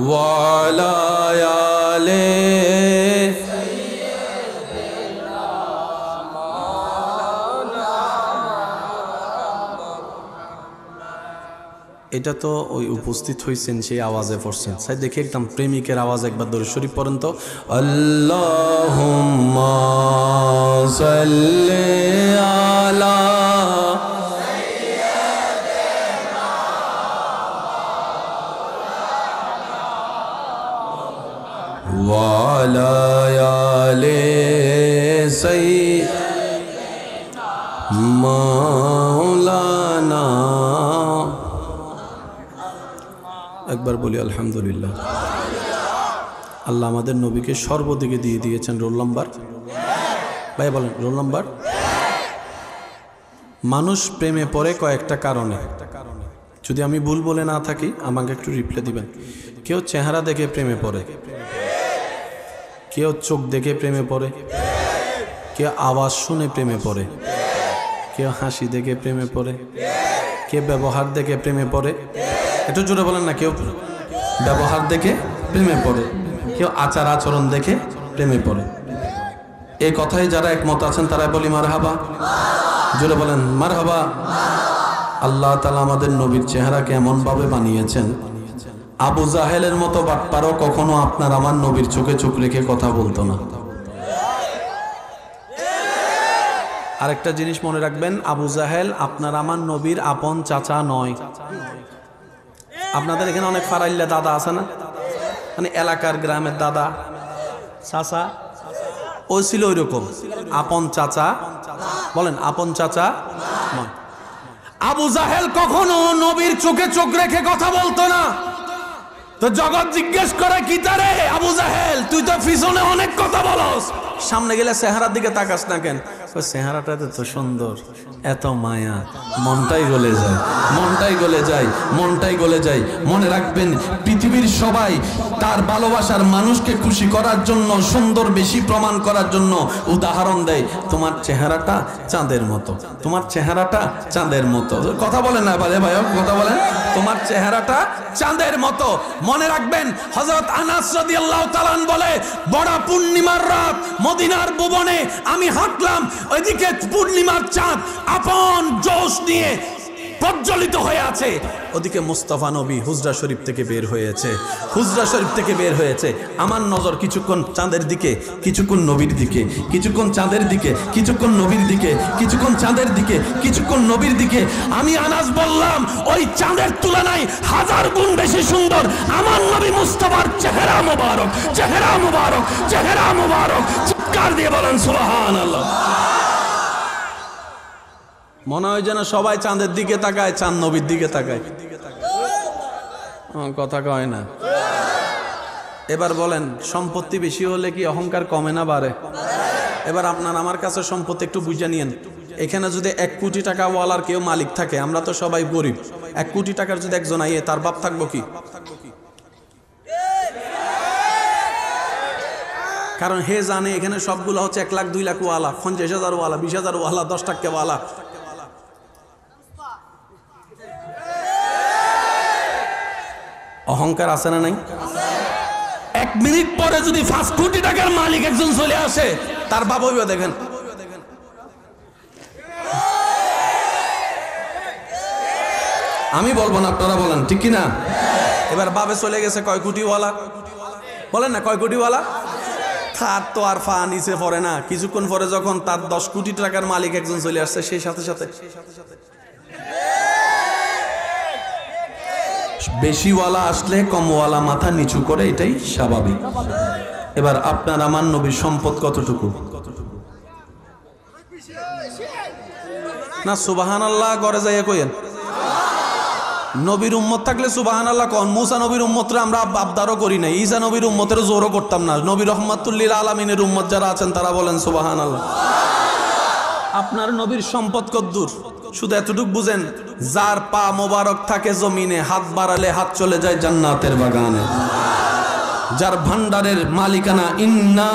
[SPEAKER 1] ওয়ালা আলে। এটা তো ওই উপস্থিত হয়েছেন সেই আওয়াজে পড়ছেন, সাই দেখি একদম প্রেমিকের আওয়াজ। একবার দরুদ শরীফ পড়েন তো। আল্লাহুম্মা সাল্লি আলা ওয়ালা আলে সাইয়্যিদিনা মাওলানা। একবার বলি আলহামদুলিল্লাহ। আল্লাহ আমাদের নবীকে সর্বদিকে দিয়ে দিয়েছেন রোল নাম্বার। ভাই বলেন রোল নাম্বার। মানুষ প্রেমে পড়ে কয়েকটা কারণে, যদি আমি ভুল বলে না থাকি আমাকে একটু রিপ্লাই দিবেন। কেউ চেহারা দেখে প্রেমে পড়ে, কেউ চোখ দেখে প্রেমে পড়ে, কেউ আওয়াজ শুনে প্রেমে পড়ে, কেউ হাসি দেখে প্রেমে পড়ে, কেউ ব্যবহার দেখে প্রেমে পড়ে। একটু জোরে বলেন না। কেউ ব্যবহার দেখে প্রেমে পড়ে, কেউ আচার আচরণ দেখে প্রেমে পড়ে। এই কথায় যারা একমত আছেন তারা বলি মারহাবা। জোরে বলেন মারহাবা। আল্লাহ তাআলা আমাদের নবীর চেহারাকে এমন ভাবে বানিয়েছেন, আবু জাহেলের মতো বাটপারও কখনো আপনার আমার নবীর চোখে চোখ রেখে কথা বলতো না। আরেকটা জিনিস মনে রাখবেন, আবু জাহেল আপনার আমার নবীর আপন চাচা নয়। আপনাদের এখানে অনেক ফারাইল্লা দাদা আছে না, মানে এলাকার গ্রামের দাদা চাচা, ও ছিল ওই রকম আপন চাচা। বলেন আপন চাচা নয়। আবু জাহেল কখনো নবীর চোখে চোখ রেখে কথা বলতো না। তো জগৎ জিজ্ঞেস করে কি তারে, আবু জাহেল তুই তো পিছনে অনেক কথা বলস, সামনে গেলে চেহারার দিকে তাকাস না কেন? চেহারাটা তো সুন্দর, এত মায়া, মনটাই গলে যায়, মনটাই গলে যায়, মনটাই গলে যায়। মনে রাখবেন, পৃথিবীর সবাই তার ভালোবাসার মানুষকে খুশি করার জন্য, সুন্দর বেশি প্রমাণ করার জন্য উদাহরণ দেয়। তোমার চেহারাটা চাঁদের মতো, তোমার চেহারাটা চাঁদের মতো। কথা বলেন না ভাই, ভাই কথা বলেন। তোমার চেহারাটা চাঁদের মতো। মনে রাখবেন, হযরত আনাস রাদিয়াল্লাহু তাআলা বলে, বড় পূর্ণিমার রাত মদিনার ভুবনে আমি হাঁটলাম, ওইদিকে পূর্ণিমার চাঁদ আপন জোশ নিয়ে প্রজ্বলিত হয়ে আছে, ওদিকে মুস্তাফা নবী হুজরা শরীফ থেকে বের হয়েছে, হুজরা শরীফ থেকে বের হয়েছে। আমার নজর কিছুক্ষণ চাঁদের দিকে, কিছুক্ষণ নবীর দিকে, কিছুক্ষণ চাঁদের দিকে, কিছুক্ষণ নবীর দিকে, কিছুক্ষণ চাঁদের দিকে, কিছুক্ষণ নবীর দিকে। আমি আনাস বললাম, ওই চাঁদের তুলনায় 1000 গুণ বেশি সুন্দর আমার নবী মুস্তাফার চেহারা মুবারক, চেহারা মুবারক, চেহারা মুবারক। চিৎকার দিয়ে বলেন সুবহানাল্লাহ। মনে হয় যেন সবাই চাঁদের দিকে তাকায়, চাঁদ নবীর দিকে তাকায়। কথা কয় না। এবার বলেন, সম্পত্তি বেশি হলে কি অহংকার কমে না বাড়ে? এবার আপনার আমার কাছে সম্পত্তি একটু বুঝে নিয়েন। এখানে যদি 1 কোটি টাকা ওয়ালার কেউ মালিক থাকে, আমরা তো সবাই গরিব, 1 কোটি টাকার যদি একজন আইয়ে, তার বাপ থাকবো কি? কারণ হে জানে এখানে সবগুলো হচ্ছে 1 লাখ 2 লাখ ওয়ালা, 50,000 ওয়ালা, 20,000 ওয়ালা, 10 টাকা ওয়ালা। অহংকার আছে না নাই? 1 মিনিট পরে যদি 5 কোটি টাকার মালিক একজন চলে আসে, তার বাপ হইবে দেখেন। আমি বলবো না, আপনারা বলেন, ঠিক কি না? এবার বাবে চলে গেছে কয় কোটিওয়ালা, বলেন না কয় কোটিওয়ালা? তার তো আর ফা নিচে পড়ে না। কিছুক্ষণ পরে যখন তার 10 কোটি টাকার মালিক একজন চলে আসছে, সেই সাথে সাথে বেশিওয়ালা আসলে কমওয়ালা মাথা নিচু করে, এটাই স্বাভাবিক। এবার আপনার আমার নবীর সম্পদ কতটুকু? না সুবহানাল্লাহ ঘরে যাইয়া কইেন। নবীর উম্মত থাকলে সুবহানাল্লাহ কোন। মুসা নবীর উম্মতরে আমরা আবদারও করি না, ঈসা নবীর উম্মতের জোরও করতাম না। নবী রহমাতুল লিল আলামিনের উম্মত যারা আছেন তারা বলেন সুবহানাল্লাহ। আপনার নবীর সম্পদ কদ্দুর? শুধু এতটুকু বুঝেন, যার পা মোবারক থাকে জমিনে, হাত বাড়ালে হাত চলে যায় জান্নাতের বাগানে। যার ভান্ডারের মালিকানা ইন্না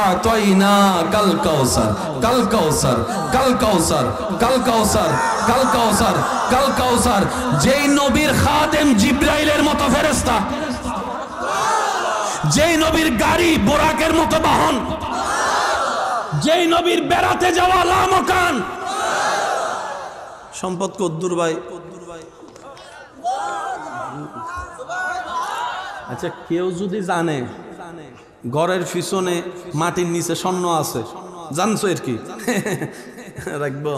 [SPEAKER 1] আতাইনা কাল কাউসার, কাল কাউসার, কাল কাউসার, কাল কাউসার, কাল কাউসার, কাল কাউসার। যেই নবীর খাদেম জিব্রাইলের মতো ফেরেশতা, যেই নবীর গাড়ি বোরাকের মতো বাহন, যেই নবীর বেড়াতে যাওয়া লামকান, সম্পদ কদ্দুর ভাই? আচ্ছা কেউ যদি জানে ঘরের পিছনে মাটির নিচে স্বর্ণ আছে, জানছো এর কি? রাখবো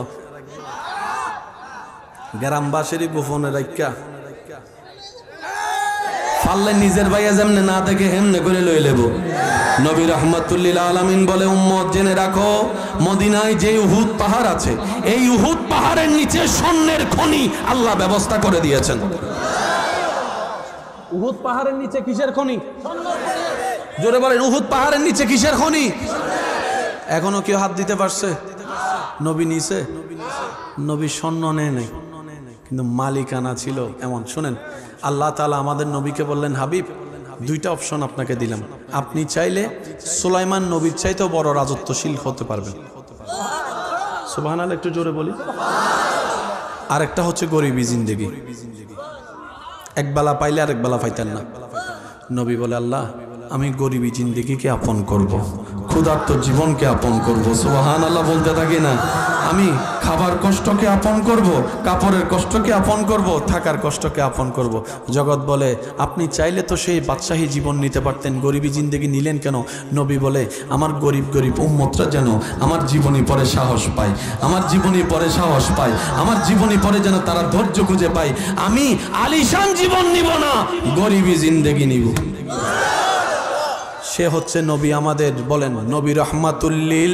[SPEAKER 1] গ্রামবাসীরই গোপনে রাখা, পারলে নিজের ভাইয়া যেমনে না দেখে হেমনে করে লই লেব। নবী রাহমাতুল লিল আলামিন বলে, উম্মত জেনে রাখো, মদিনায় যে উহুদ পাহাড় আছে, এই উহুদ পাহাড়ের নিচে স্বর্ণের খনি আল্লাহ ব্যবস্থা করে দিয়েছেন। উহুদ পাহাড়ের নিচে কিসের খনি? জোরে বলেন, উহুদ পাহাড়ের নিচে কিসের খনি? এখনো কেউ হাত দিতে পারছে? নবী নিছে, নবী স্বর্ণ নেয় নাই, কিন্তু মালিকানা ছিল এমন। শুনেন, আল্লাহ তাআলা আমাদের নবীকে বললেন, হাবিব 2টা অপশন আপনাকে দিলাম, আপনি চাইলে সুলাইমান নবীর চাইতেও বড় রাজত্বশীল হতে পারবেন। সুবহানাল্লাহ, একটু জোরে বলি। আরেকটা হচ্ছে গরিবী জিন্দেগি, একবেলা পাইলে আরেক বেলা পাইতেন না। নবী বলে, আল্লাহ আমি গরিবী জিন্দেগিকে আপন করব, ক্ষুধার্ত জীবনকে আপন করব। সুবহানাল্লাহ বলতে থাকি না? আমি খাবার কষ্টকে আপন করব, কাপড়ের কষ্টকে আপন করব, থাকার কষ্টকে আপন করব। জগৎ বলে, আপনি চাইলে তো সেই বাদশাহী জীবন নিতে পারতেন, গরিবী জিন্দেগি নিলেন কেন? নবী বলে, আমার গরিব গরিব উম্মতরা যেন আমার জীবনী পরে সাহস পায়, আমার জীবনী পরে সাহস পায়, আমার জীবনী পরে যেন তারা ধৈর্য খুঁজে পায়। আমি আলিশান জীবন নিব না, গরিবী জিন্দেগি নিব। সে হচ্ছে নবী আমাদের। বলেন নবী রহমাতুল লিল।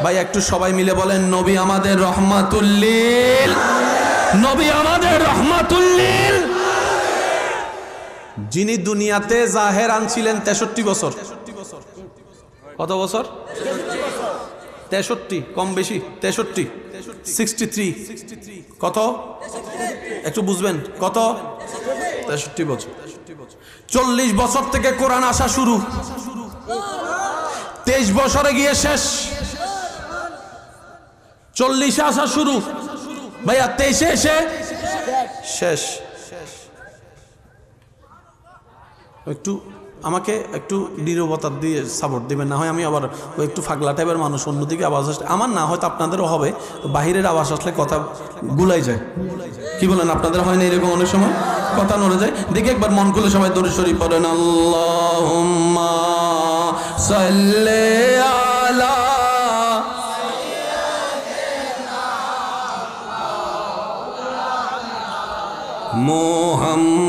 [SPEAKER 1] ভাই একটু সবাই মিলে বলেন, নবী আমাদের রহমাতুল লিল, নবী আমাদের রহমাতুল লিল। যিনি দুনিয়াতে জাহের আনছিলেন 63 বছর। কত বছর? 63, কম বেশি 63, 63। কত? একটু বুঝবেন, কত? 63 বছর। 40 বছর থেকে কোরআন আসা শুরু, 23 বছরে গিয়ে শেষ। 40-এ আসা শুরু, ভাইয়া 23-এ এসে শেষ। একটু আমাকে একটু নীরবতা দিয়ে সাপোর্ট দিবেন, না হয় আমি আবার ওই একটু ফাগলা টাইপের মানুষ, অন্যদিকে আওয়াজ আসলে আমার না, হয়তো আপনাদেরও হবে, বাহিরের আওয়াজ আসলে কথা গুলাই যায়। কি বলেন, আপনাদের হয় না এরকম অনেক সময় কথা নড়ে যায়? দেখি একবার মন খুলে সবাই দরুদ শরীফ পড়েন, আল্লাহুম্মা সাল্লি আলা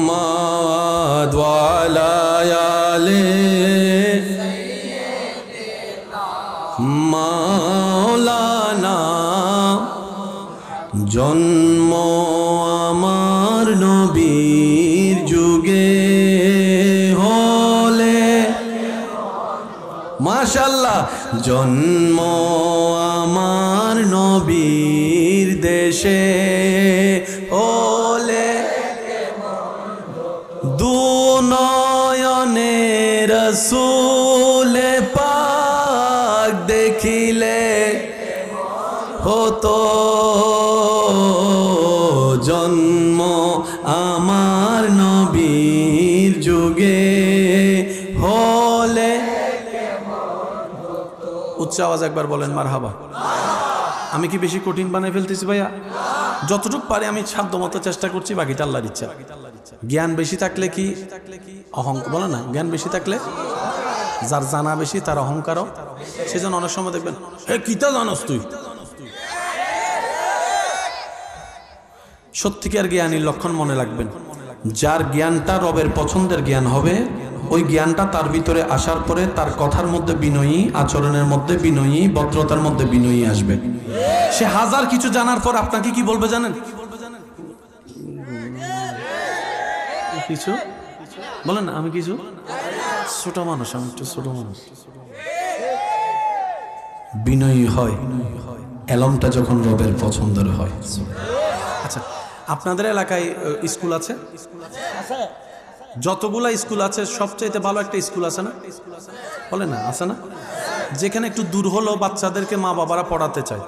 [SPEAKER 1] মুহাম্মাদ ওয়া আলা আলি মাওলানা জন্ম আমার নবীর যুগে হলে, মাশাআল্লাহ, জন্ম আমার নবীর দেশে হলে, দুনয়নে রাসূল পাক দেখিলে হতো, জন্ম আমার নবীর যুগে হলে। উচ্চ আওয়াজ একবার বলেন মারহাবা। আমি কি বেশি কঠিন বানাই ফেলতেছি ভাইয়া? যতটুকু পারি আমি সাধ্য মতো চেষ্টা করছি, বাকিটা আল্লাহর ইচ্ছা। জ্ঞান বেশি থাকলে কি অহংকার বলে না, জ্ঞান বেশি থাকলে যার জানা বেশি তার অহংকারও। সেজন্য অনেক সময় দেখবেন, হে কিতা জানোস তুই। সত্যিকার জ্ঞানীর লক্ষণ মনে রাখবেন, যার জ্ঞানটা রবের পছন্দের জ্ঞান হবে, ওই জ্ঞানটা তার ভিতরে আসার পরে তার কথার মধ্যে বিনয়ী, আচরণের মধ্যে বিনয়ী, ভদ্রতার মধ্যে বিনয়ী আসবে। সে হাজার কিছু জানার পর আপনাকে কি বলবে জানেন? কিছু বলেন না, আমি কিছু ছোট মানুষ, আমি একটু ছোট মানুষ। বিনয়ী হয় এলমটা যখন রবের পছন্দের হয়। আচ্ছা, আপনাদের এলাকায় স্কুল আছে? যতগুলা স্কুল আছে সবচাইতে ভালো একটা স্কুল আছে না? বলে না, আছে না? যেখানে একটু দূর হলেও বাচ্চাদেরকে মা বাবারা পড়াতে চায়।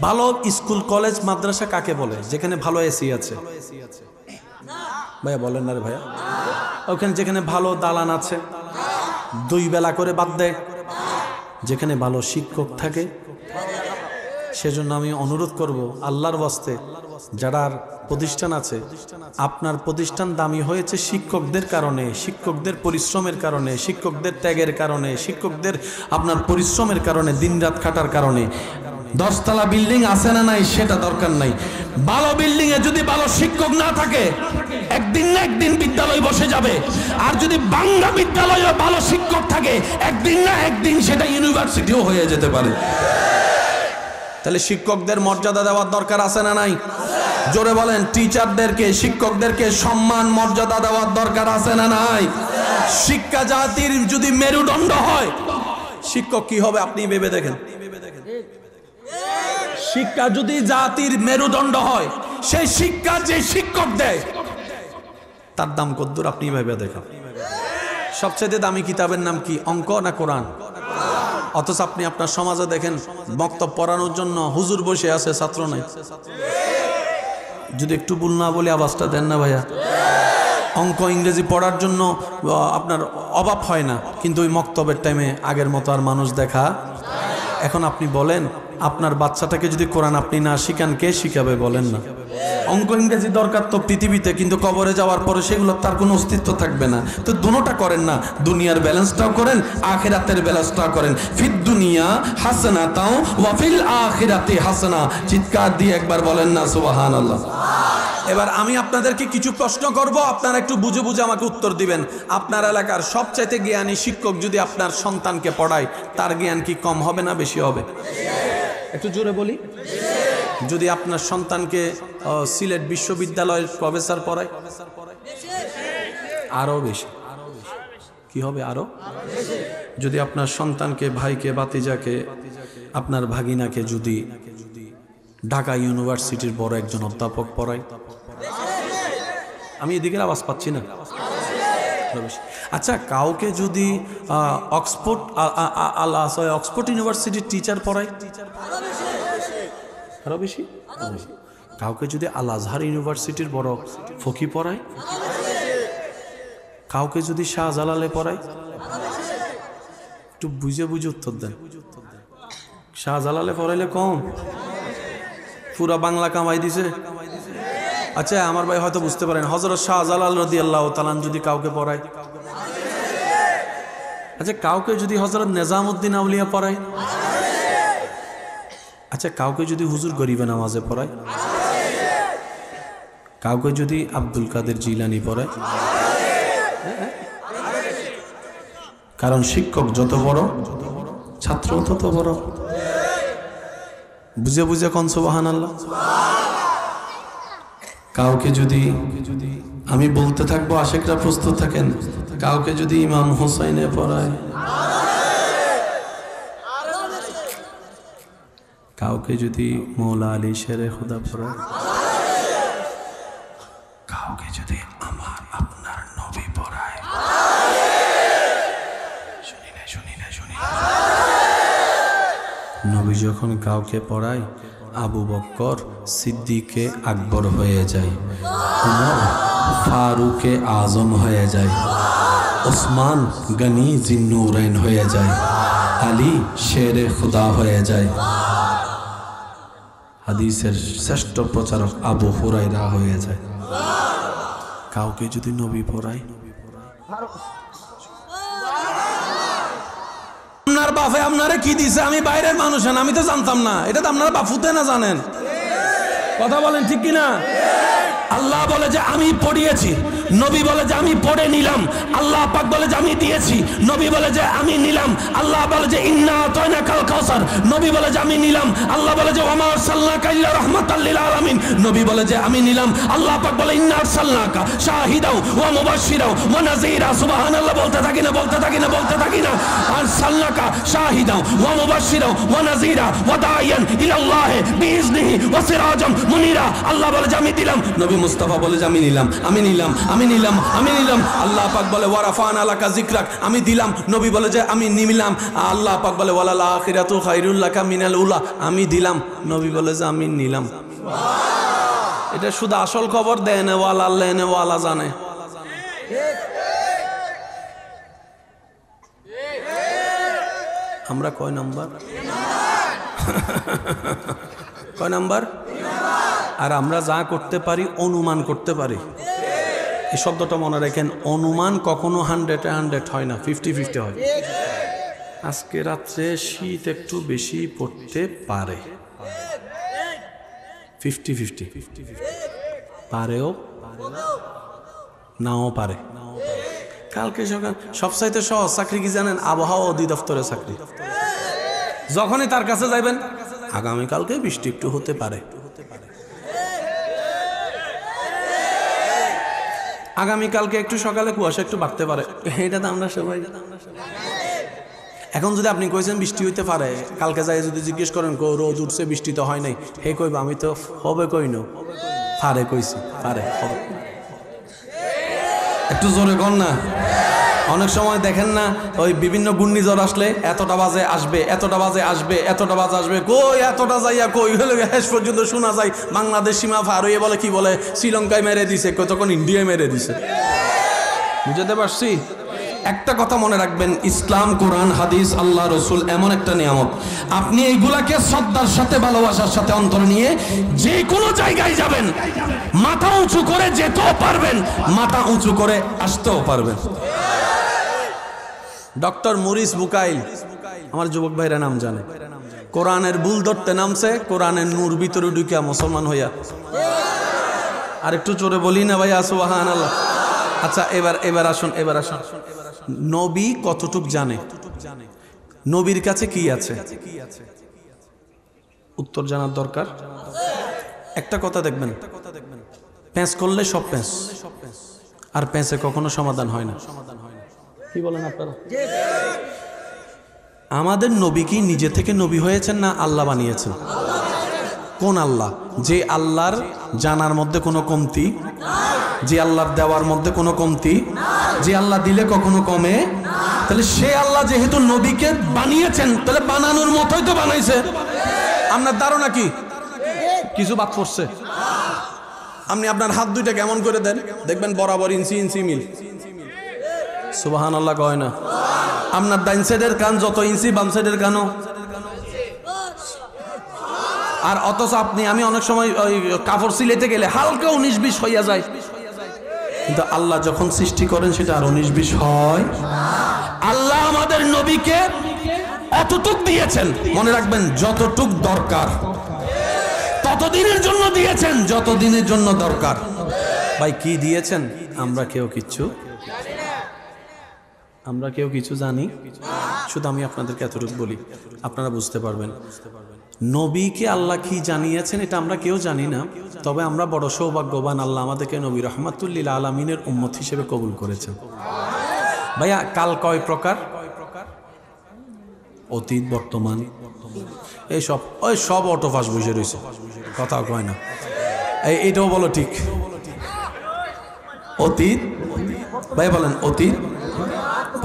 [SPEAKER 1] ভালো স্কুল কলেজ মাদ্রাসা কাকে বলে? যেখানে ভালো এসি আছে। ভাইয়া বলেন না রে ভাইয়া। ওখানে যেখানে ভালো দালান আছে, 2 বেলা করে বাদ দেয়, যেখানে ভালো শিক্ষক থাকে। সেজন্য আমি অনুরোধ করব আল্লাহর ওয়াস্তে, যারার প্রতিষ্ঠান আছে, আপনার প্রতিষ্ঠান দামি হয়েছে শিক্ষকদের কারণে, শিক্ষকদের পরিশ্রমের কারণে, শিক্ষকদের ত্যাগের কারণে, শিক্ষকদের আপনার পরিশ্রমের কারণে, দিনরাত খাটার কারণে। 10 তলা বিল্ডিং আছে না নাই সেটা দরকার নাই, ভালো বিল্ডিং এ যদি ভালো শিক্ষক না থাকে একদিন না একদিন বিদ্যালয় বসে যাবে। আর যদি বাংলা বিদ্যালয়ে ভালো শিক্ষক থাকে একদিন না একদিন সেটা ইউনিভার্সিটিও হয়ে যেতে পারে। তাহলে শিক্ষকদের মর্যাদা দেওয়ার দরকার আছে না নাই? জোরে বলেন। টিচারদেরকে, শিক্ষকদেরকে সম্মান মর্যাদা দেওয়ার দরকার আছে না নাই? শিক্ষা জাতির যদি মেরুদণ্ড হয়, শিক্ষক কি হবে আপনি ভেবে দেখেন। শিক্ষা যদি জাতির মেরুদণ্ড হয়, সেই শিক্ষা যে শিক্ষক দেয় তার দাম কদ্দুর আপনি ভেবে দেখেন। সবচেয়ে দামি কিতাবের নাম কি? অঙ্ক না কোরআন? অথচ আপনি আপনার সমাজে দেখেন বক্তব্য পড়ানোর জন্য হুজুর বসে আছে, ছাত্র নাই। যদি একটু ভুল না বলে আওয়াজটা দেন না ভাইয়া। অঙ্ক ইংরেজি পড়ার জন্য আপনার অভাব হয় না, কিন্তু ওই মক্তবের টাইমে আগের মতো আর মানুষ দেখা। এখন আপনি বলেন, আপনার বাচ্চাটাকে যদি কোরআন আপনি না শিখান, কে শিখাবে বলেন না? অঙ্ক ইংরেজি দরকার তো পৃথিবীতে, কিন্তু কবরে যাওয়ার পরে সেগুলো তার কোনো অস্তিত্ব থাকবে না। তো দুটোটা করেন না, দুনিয়ার ব্যালেন্সটাও করেন, আখিরাতের ব্যালেন্সটাও করেন। ফিদ দুনিয়া হাসানাতাও ওয়া ফিল আখিরাতি হাসানা। চিৎকার দিয়ে একবার বলেন না সুবহানাল্লাহ। এবার আমি আপনাদেরকে কিছু প্রশ্ন করব, আপনারা একটু বুঝে বুঝে আমাকে উত্তর দিবেন। আপনার এলাকার সবচাইতে জ্ঞানী শিক্ষক যদি আপনার সন্তানকে পড়ায়, তার জ্ঞান কি কম হবে না বেশি হবে? একটু জোরে বলি। যদি আপনার সন্তানকে সিলেট বিশ্ববিদ্যালয়ের প্রফেসর পড়ায়, আরো বেশি। কি হবে? আরো। যদি আপনার সন্তানকে, ভাইকে, ভাতিজাকে, আপনার ভাগিনাকে যদি ঢাকা ইউনিভার্সিটির বড় একজন অধ্যাপক পড়ায়, আমি এদিকে আওয়াজ পাচ্ছি না। আচ্ছা, কাউকে যদি অক্সফোর্ড ইউনিভার্সিটির টিচার পড়ায়, আরো বেশি। কাউকে যদি আল আজহার ইউনিভার্সিটির বড় ফকি পড়ায়, কাউকে যদি শাহজালালে পড়ায়, একটু বুঝে বুঝে উত্তর দেন। শাহজালালে পড়াইলে কম, পুরা বাংলা কামাই দিছে। আচ্ছা, আমার ভাই হয়তো বুঝতে পারেন, হযরত শাহজালাল রাদিয়াল্লাহু তাআলা যদি কাউকে পড়ায়, আচ্ছা কাউকে যদি হযরত নিজামউদ্দিন আউলিয়া পড়ায়, আচ্ছা কাউকে যদি হুজুর গরিবে নামাজে পড়ায়, কাউকে যদি আব্দুল কাদের জিলানি পড়ায়। কারণ শিক্ষক যত বড়, ছাত্র তত বড়। বুঝে বুঝে কোন সুবহানাল্লাহ। কাউকে যদি আমি বলতে থাকবো, আশেকরা প্রস্তুত থাকেন, কাউকে যদি ইমাম হোসাইনে পড়ায়, কাউকে যদি মৌলা আলী শেরে খুদা পড়ায়, কাউকে যদি আমার আপনার নবী পড়ায়, শুনি না নবী যখন কাউকে পড়ায়, আবু বকর সিদ্দিকে আকবর হয়ে যায়, উমর ফারুকে আজম হয়ে যায়, ওসমান গনি জিন্নুরাইন হয়ে যায়, আলী শেরে খুদা হয়ে যায়, হাদিসের শ্রেষ্ঠ প্রচারক আবু হুরায়রা হয়ে যায়। কাউকে যদি নবী পড়ায়, আপনার বাপে আপনারে কি দিছে, আমি বাইরের মানুষ, আমি তো জানতাম না, এটা তো আপনারা বাপুতে না জানেন। কথা বলেন ঠিক কিনা? আল্লাহ বলে যে আমি পড়িয়েছি, নবী বলে যে আমি পড়ে নিলাম, আল্লাহ পাক বলে যে আমি দিয়েছি, নবী বলে যে আমি নিলাম, আল্লাহ বলে যে ইন্না আতাইনাকাল কাউসার, নবী বলে যে আমি নিলাম, আল্লাহ বলে যে ওয়া মা আরসালনাকা ইল্লা রাহমাতাল লিল আলামিন, নবী বলে যে আমি নিলাম, আল্লাহ পাক বলে ইন্না আরসালনাকা শাহিদাও ওয়া মুবাশশিরাও ওয়া নাযীরা। সুবহানাল্লাহ। বলতে থাকি না আরসালনাকা শাহিদাও ওয়া মুবাশশিরাও ওয়া নাযীরা ওয়া দাইয়ান ইলাল্লাহি বিইজনিহি ওয়া সিরাজাম মুনীরা। আল্লাহ বলে যে আমি দিলাম, নবী মুস্তাফা বলে যে আমি নিলাম। আল্লাহ পাক বলে ওয়ারাফানা লাকা যিকরাক, আমি দিলাম, নবী বলে যে আমি নিলাম, আল্লাহ পাক বলে ওয়ালাল আখিরাতু খায়রুল লাকা মিনাল উলা, আমি দিলাম, নবী বলে যে আমি নিলাম। এটা শুধু আসল খবর দেন ওয়ালা আল্লাহ নে ওয়ালা জানে। আমরা কয় নাম্বার? কয় নাম্বার? আর আমরা যা করতে পারি অনুমান করতে পারি। এই শব্দটা মনে রাখেন, অনুমান কখনো 100 হয় না, 50-50 হয়। আজকে রাত্রে শীত একটু বেশি পড়তে পারে, 50-50 পারেও নাও পারে। কালকে সকাল সবচাইতে সহজ চাকরি কি জানেন? আবহাওয়া অধিদপ্তরে চাকরি। যখনই তার কাছে যাইবেন, আগামীকালকে বৃষ্টি একটু হতে পারে, আগামীকালকে একটু সকালে কুয়াশা একটু বাড়তে পারে, এটা তো আমরা সবাই। এখন যদি আপনি কইছেন বৃষ্টি হইতে পারে, কালকে যাই যদি জিজ্ঞেস করেন রোদ উঠছে বৃষ্টি তো হয় নাই, হে কইব আমি তো হবে কই না, পারে কইছি, পারে হবে। একটু জোরে কর না। অনেক সময় দেখেন না, ওই বিভিন্ন ঘূর্ণিঝড় আসলে এতটা বাজে আসবে, এতটা বাজে আসবে, এতটা বাজে আসবে, কই এতটা যাইয়া কই হলে শেষ পর্যন্ত শোনা যায় বাংলাদেশ সীমা পার হয়ে বলে কি বলে শ্রীলঙ্কায় মেরে দিছে, তখন ইন্ডিয়ায় মেরে দিছে। বুঝতে পারছি? একটা কথা মনে রাখবেন, ইসলাম, কোরআন, হাদিস, আল্লাহ, রসুল এমন একটা নিয়ামত, আপনি এইগুলাকে শ্রদ্ধার সাথে ভালোবাসার সাথে অন্তরে নিয়ে যে কোনো জায়গায় যাবেন, মাথা উঁচু করে যেতেও পারবেন, মাথা উঁচু করে আসতেও পারবেন। ডক্টর মরিস বুকাইল, আমার যুবক ভাইরা নাম জানে, কোরআনের ভুল ধরতে নামছে, কোরআনের নূর ভিতরে ঢুকিয়া মুসলমান হইয়া। আর একটু জোরে বলি না ভাই, সুবহানাল্লাহ। আচ্ছা এবার আসুন, নবী কতটুক জানে, নবীর কাছে কি আছে, উত্তর জানার দরকার। একটা কথা দেখবেন, প্যাঁচ করলে সব প্যাঁচ, আর প্যাঁচে কখনো সমাধান হয় না। কি বলেন আপনারা? আমাদের নবী কি নিজে থেকে নবী হয়েছেন না আল্লাহ বানিয়েছেন? কোন আল্লাহ? যে আল্লাহর জানার মধ্যে কোনো কমতি, যে আল্লাহর দেওয়ার মধ্যে কোনো কমতি, যে আল্লাহ দিলে কখনো কমে, তাহলে সে আল্লাহ যেহেতু নবীকে বানিয়েছেন, তাহলে বানানোর মতোই তো বানাইছে। আপনার ধারণা কি কিছু বাদ পড়ছে? আপনি আপনার হাত দুইটা কেমন করে দেন, দেখবেন বরাবর ইঞ্চি মিল। সুবহানাল্লাহ কয় না? আপনার ডাইন সাইডের কান যত ইঞ্চি, বাম সাইডের কানও। আর অথচ আমি অনেক সময় ওই কাপড় সিলেতে গেলে হালকা 19-20 হইয়া যায়, কিন্তু আল্লাহ যখন সৃষ্টি করেন সেটা আর 19-20 হয়। আল্লাহ আমাদের নবীকে অতটুক দিয়েছেন, মনে রাখবেন, যতটুক দরকার ততদিনের জন্য দিয়েছেন, যতদিনের জন্য দরকার। ভাই কি দিয়েছেন? আমরা কেউ কিছু জানি, শুধু আমি আপনাদেরকে এতটুকু বলি, আপনারা বুঝতে পারবেন। নবীকে আল্লাহ কি জানিয়েছেন এটা আমরা কেউ জানি না, তবে আমরা বড় সৌভাগ্যবান, আল্লাহ আমাদেরকে নবী রহমাতুল্লিল আলামিনের উম্মত হিসেবে কবুল করেছেন। ভাইয়া কাল কয় প্রকার? অতীত, বর্তমান, এইসব ওই সব অটোফাস বসে রয়েছে, কথা কয় না। এইটাও বলো ঠিক, অতীত, ভাই বলেন অতীত,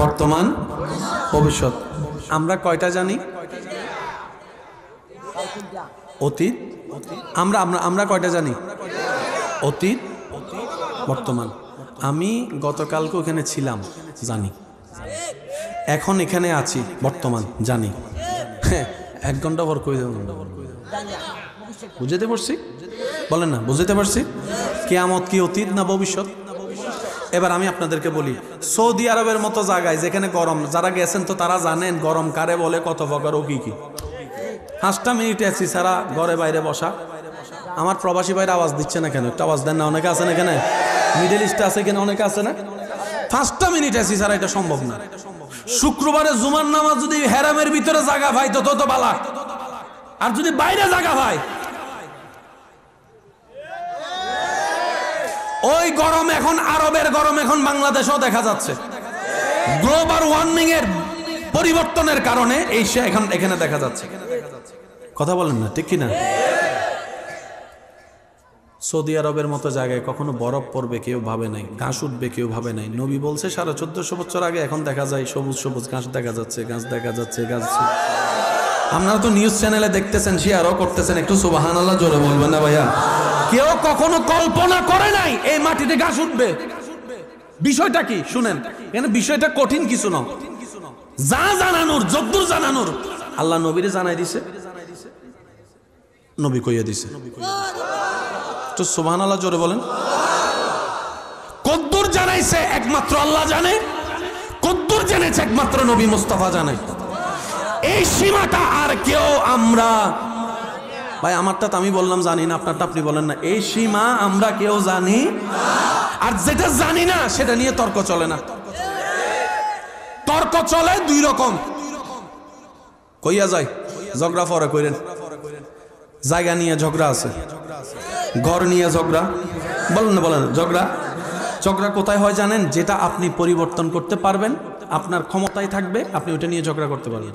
[SPEAKER 1] বর্তমান, ভবিষ্যৎ। আমরা কয়টা জানি? অতীত, আমরা আমরা আমরা কয়টা জানি? অতীত, বর্তমান। আমি গতকালকে ওখানে ছিলাম, জানি। এখন এখানে আছি, বর্তমান, জানি। হ্যাঁ, 1 ঘন্টা পর কই যাবো? বুঝতে পারছি? বলেন না, বুঝতে পারছি? কিয়ামত কি অতীত না ভবিষ্যৎ? এবার আমি আপনাদেরকে বলি, সৌদি আরবের মতো জায়গায় যেখানে গরম, যারা গেছেন তো তারা জানেন গরম কারে বলে, কত প্রকার, ও কি কি। 5টা মিনিট এসি ছাড়া ঘরে বাইরে বসা। আমার প্রবাসী ভাইরা আওয়াজ দিচ্ছে না কেন? একটু আওয়াজ দেন না, অনেকে আছে না এখানে, মিডল ইস্টে আছে কিনা, অনেকে আছে না? 5টা মিনিট এসি ছাড়া এটা সম্ভব না। শুক্রবারে জুমার নামাজ যদি হেরামের ভিতরে জায়গা ভাই তো তো বালা, আর যদি বাইরে জায়গা ভাই, ওই গরম এখন আরবের গরম এখন বাংলাদেশেও দেখা যাচ্ছে। গ্লোবাল ওয়ার্মিং এর পরিবর্তনের কারণে এই সে এখন এখানে দেখা যাচ্ছে। কথা বলেন না, ঠিক কিনা? সৌদি আরবের মতো জায়গায় কখনো বরফ পড়বে কেউ ভাবে নাই, ঘাস উঠবে কেউ ভাবে নাই। নবী বলছে 1450 বছর আগে, এখন দেখা যায় সবুজ সবুজ ঘাস দেখা যাচ্ছে, গাছ দেখা যাচ্ছে, গাছ। আপনারা তো নিউজ চ্যানেলে দেখতেছেন, শেয়ারও করতেছেন, একটু সুবহানাল্লাহ জোরে বলবেন না ভাইয়া? কেউ কখনো কল্পনা করে নাই এই মাটিতে ঘাস উঠবে। বিষয়টা কি শুনেন, এখানে বিষয়টা কঠিন কিছু না, যা জানানোর যদ্দূর জানানোর আল্লাহ নবীরে জানাই দিছে, নবী কইয়া দিছে। তো সুবহানাল্লাহ জোরে বলেন। কদ্দূর জানাইছে একমাত্র আল্লাহ জানে, কদ্দূর জেনেছে একমাত্র নবী মুস্তাফা জানে। এই সীমাটা আর কেউ, আমরা ভাই আমারটা তো আমি বললাম জানি না, আপনারটা আপনি বলেন না। এই সীমা আমরা কেউ জানি, আর যেটা জানি না সেটা নিয়ে তর্ক চলে না। তর্ক চলে 2 রকম, কইয়া যায় ঝগড়া পরে কইরেন। জায়গা নিয়ে ঝগড়া আছে, ঘর নিয়ে ঝগড়া, বলেন না, বলেন ঝগড়া। ঝগড়া কোথায় হয় জানেন? যেটা আপনি পরিবর্তন করতে পারবেন, আপনার ক্ষমতায় থাকবে, আপনি ওটা নিয়ে ঝগড়া করতে পারবেন।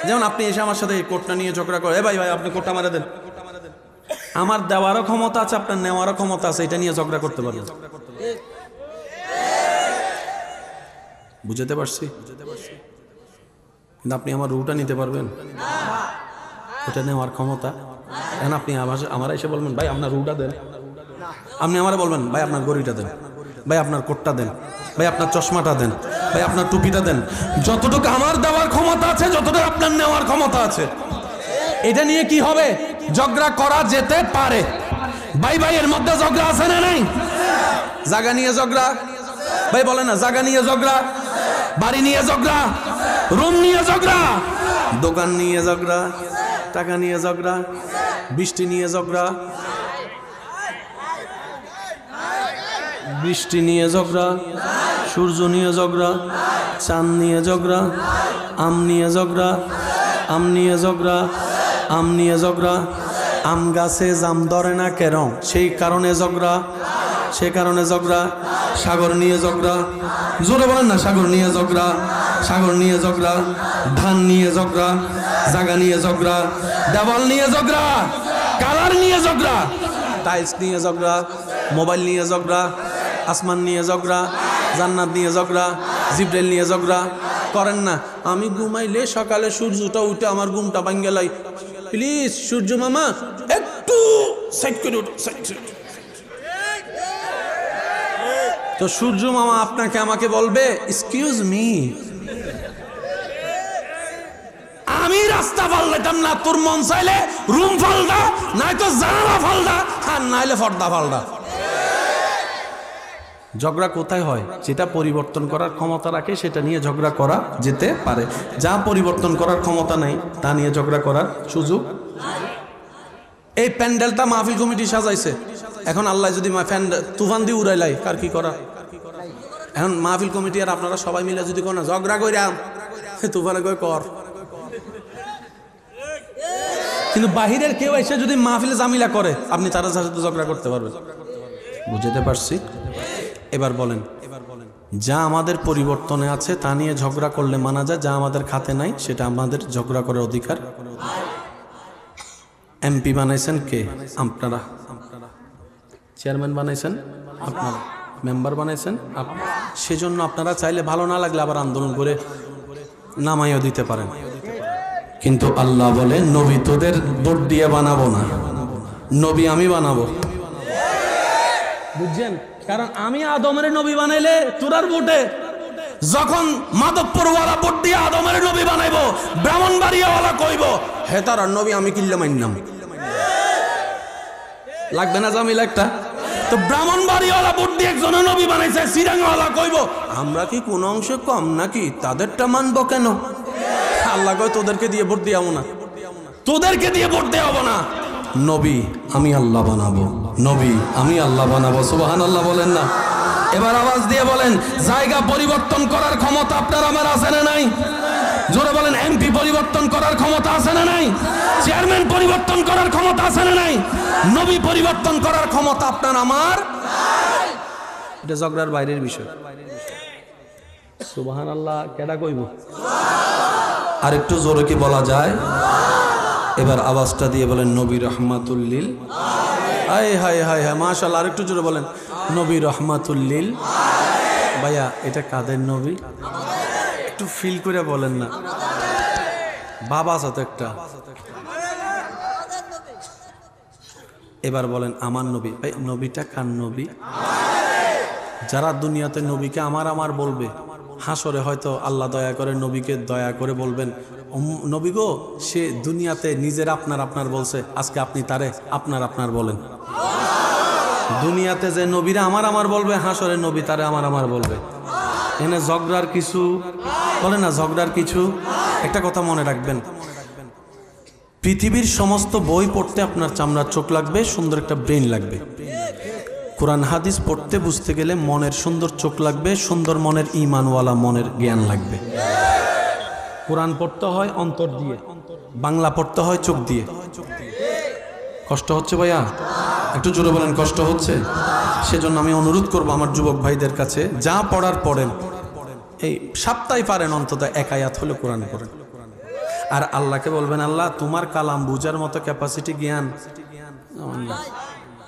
[SPEAKER 1] যেমন আপনি এসে আমার সাথে এই কোটটা নিয়ে ঝগড়া করে, ভাই ভাই আপনি কোটটা মারা দেন, আমার দেওয়ারও ক্ষমতা আছে, আপনার নেওয়ারও ক্ষমতা আছে, এটা নিয়ে ঝগড়া করতে পারবেন। বুঝতে পারছি? কিন্তু আপনি আমার রুটা নিতে পারবেন? ওটা নেওয়ার ক্ষমতা এখন আপনি আমার এসে বলবেন ভাই আপনার রুটা দেন, আপনি আমারে বলবেন ভাই আপনার গড়িটা দেন, ভাই আপনার কোটটা দেন, ভাই আপনার চশমাটা দেন, ভাই আপনার টুপিটা দেন। যতটুকু আমার দেওয়ার ক্ষমতা আছে, যতটুকু আপনার নেওয়ার ক্ষমতা আছে, এটা নিয়ে কি হবে? ঝগড়া করা যেতে পারে। ভাই ভাইয়ের মধ্যে ঝগড়া আছে না নাই? জায়গা নিয়ে ঝগড়া, ভাই বলে না, জায়গা নিয়ে ঝগড়া, বাড়ি নিয়ে ঝগড়া, রুম নিয়ে ঝগড়া, দোকান নিয়ে ঝগড়া, টাকা নিয়ে ঝগড়া, বৃষ্টি নিয়ে ঝগড়া, বৃষ্টি নিয়ে ঝগড়া, সূর্য নিয়ে ঝগড়া, চাঁদ নিয়ে ঝগড়া, আম নিয়ে ঝগড়া, আম নিয়ে ঝগড়া, আম নিয়ে ঝগড়া, আম গাছে জাম ধরে না কেন, সেই কারণে ঝগড়া, সে কারণে ঝগড়া। সাগর নিয়ে ঝগড়া, জোরে বলেন না, সাগর নিয়ে ঝগড়া, সাগর নিয়ে ঝগড়া, ধান নিয়ে ঝগড়া, জায়গা নিয়ে ঝগড়া, দেওয়াল নিয়ে ঝগড়া, কালার নিয়ে ঝগড়া, টাইলস নিয়ে ঝগড়া, মোবাইল নিয়ে ঝগড়া, আসমান নিয়ে ঝগড়া, জান্নাত নিয়ে ঝগড়া, জিব্রাইল নিয়ে ঝগড়া। করেন না, আমি ঘুমাইলে সকালে সূর্যটা উঠে আমার ঘুমটা ভাঙ্গে লাই, প্লিজ সূর্য মামা একটু সাইড করে উঠো, তো সূর্য মামা আপনাকে আমাকে বলবে এক্সকিউজ মি, আমি রাস্তা ফাল্টাম না, তোর মন চাইলে রুম ফাল্টা, নয়তো জানালা ফাল্টা, আর নাইলে পর্দা ফাল্টা। ঝগড়া কোথায় হয়? যেটা পরিবর্তন করার ক্ষমতা রাখে সেটা নিয়ে ঝগড়া করা যেতে পারে। যা পরিবর্তন করার ক্ষমতা নাই তা নিয়ে ঝগড়া করার সুযোগ। এই প্যান্ডেলটা মাহফিল কমিটি সাজাইছে, এখন আল্লাহ যদি তুফান দিয়ে উড়াইলাই, কার কি করা? এখন মাহফিল কমিটি আর আপনারা সবাই মিলে যদি কোনো ঝগড়া কইরাম, তুফানে কই কর, কিন্তু বাহিরের কেউ এসে যদি মাহফিলে জামিলা করে আপনি তার সাথে ঝগড়া করতে পারবেন। বুঝতে পারছি? এবার বলেন, যা আমাদের পরিবর্তনে আছে তা নিয়ে ঝগড়া করলে মানা যায়, যা আমাদের খাতে নাই সেটা আমাদের ঝগড়া করার অধিকার। এমপি বানাইছেন কে? আপনারা। চেয়ারম্যান বানাইছেন আপনারা, মেম্বার বানাইছেন সেজন্য আপনারা চাইলে ভালো না লাগলে আবার আন্দোলন করে নামাইও দিতে পারেন। কিন্তু আল্লাহ বলে নবী তোদের ভোট দিয়ে বানাবো না, নবী আমি বানাবো। বুঝছেন? কারণ আমি আদমের নবী বানাইলে তোরার ভোটে, যখন মাধবপুরওয়ালা ভোট দিয়ে আদমের নবী বানাইবো, ব্রাহ্মণবাড়িয়াওয়ালা কইব হে তার নবী আমি কিল্লে মাইনাম। লাগবে না জামিল একটা? তো ব্রাহ্মণবাড়িয়াওয়ালা ভোট দিয়ে একজন নবী বানাইছে, সিরাঙ্গাওয়ালা কইব আমরা কি কোন অংশে কম নাকি, তাদেরটা মানবো কেন? আল্লাহ কয় তোদেরকে দিয়ে ভোট দেওয়াবো না, তোদেরকে দিয়ে ভোট দেওয়াবো না, নবী আমি আল্লাহ বানাবো, নবী আমি আল্লাহ বানাবো। সুবহানাল্লাহ বলেন না? এবার আওয়াজ দিয়ে বলেন, জায়গা পরিবর্তন করার ক্ষমতা আপনার আমার আছে না নাই? জোরে বলেন, এমপি পরিবর্তন করার ক্ষমতা আছে না নাই? চেয়ারম্যান পরিবর্তন করার ক্ষমতা আছে না নাই? নবী পরিবর্তন করার ক্ষমতা আপনার আমার। এটা ঝগড়ার বাইরের বিষয়। সুবহানাল্লাহ কেডা কইব? আর একটু জোরে কি বলা যায়? এবার আওয়াজটা দিয়ে বলেন নবী রহমাতুল্লিল। হায় হায় হায় হায় মাশাআল্লাহ, আর একটু জোরে বলেন নবী রহমাতুল্লিল। ভাইয়া এটা কাদের নবী? একটু ফিল করে বলেন না, বাবা আছে তো একটা। এবার বলেন আমার নবী। ভাই নবীটা কার নবী? যারা দুনিয়াতে নবীকে আমার আমার বলবে, হাসরে হয়তো আল্লাহ দয়া করে নবীকে দয়া করে বলবেন নবী গো সে দুনিয়াতে নিজের আপনার আপনার বলছে, আজকে আপনি তারে আপনার আপনার বলেন। দুনিয়াতে যে নবীরা আমার আমার বলবে, হাসরে নবী তারে আমার আমার বলবে। এখানে ঝগড়ার কিছু বলে না, ঝগড়ার কিছু। একটা কথা মনে রাখবেন, পৃথিবীর সমস্ত বই পড়তে আপনার চামড়ার চোখ লাগবে, সুন্দর একটা ব্রেন লাগবে। কোরআন হাদিস পড়তে বুঝতে গেলে মনের সুন্দর চোখ লাগবে, সুন্দর মনের ঈমানওয়ালা মনের জ্ঞান লাগবে। কোরআন পড়তে হয় অন্তর দিয়ে, বাংলা পড়তে হয় চোখ দিয়ে। কষ্ট হচ্ছে ভাইয়া? একটু জোরে বলেন কষ্ট হচ্ছে? সেজন্য আমি অনুরোধ করব আমার যুবক ভাইদের কাছে, যা পড়ার পড়েন, এই সপ্তাহে পারেন অন্তত এক আয়াত হলে কোরআন পড়েন। আর আল্লাহকে বলবেন আল্লাহ তোমার কালাম বুঝার মতো ক্যাপাসিটি জ্ঞান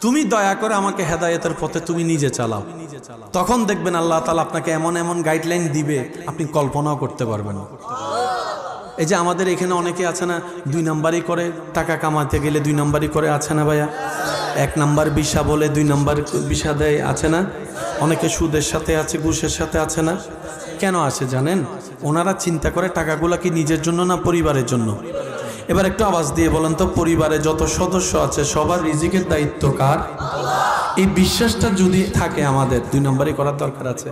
[SPEAKER 1] তুমি দয়া করে আমাকে হেদায়েতের পথে তুমি নিজে চালাও। তখন দেখবেন আল্লাহ তাআলা আপনাকে এমন এমন গাইডলাইন দিবে আপনি কল্পনাও করতে পারবেন না। এই যে আমাদের এখানে অনেকে আছে না, 2 নাম্বারই করে টাকা কামাতে গেলে 2 নাম্বারই করে, আছে না ভাইয়া? 1 নাম্বার ভিসা বলে 2 নাম্বার ভিসা দেয়, আছে না? অনেকে সুদের সাথে আছে, ঘুষের সাথে আছে না? কেন আছে জানেন? ওনারা চিন্তা করে টাকাগুলা কি নিজের জন্য না পরিবারের জন্য। এবার একটু আওয়াজ দিয়ে বলেন তো, পরিবারে যত সদস্য আছে সবার রিজিকের দায়িত্ব কার? এই বিশ্বাসটা যদি থাকে আমাদের 2 নাম্বারই করার দরকার আছে।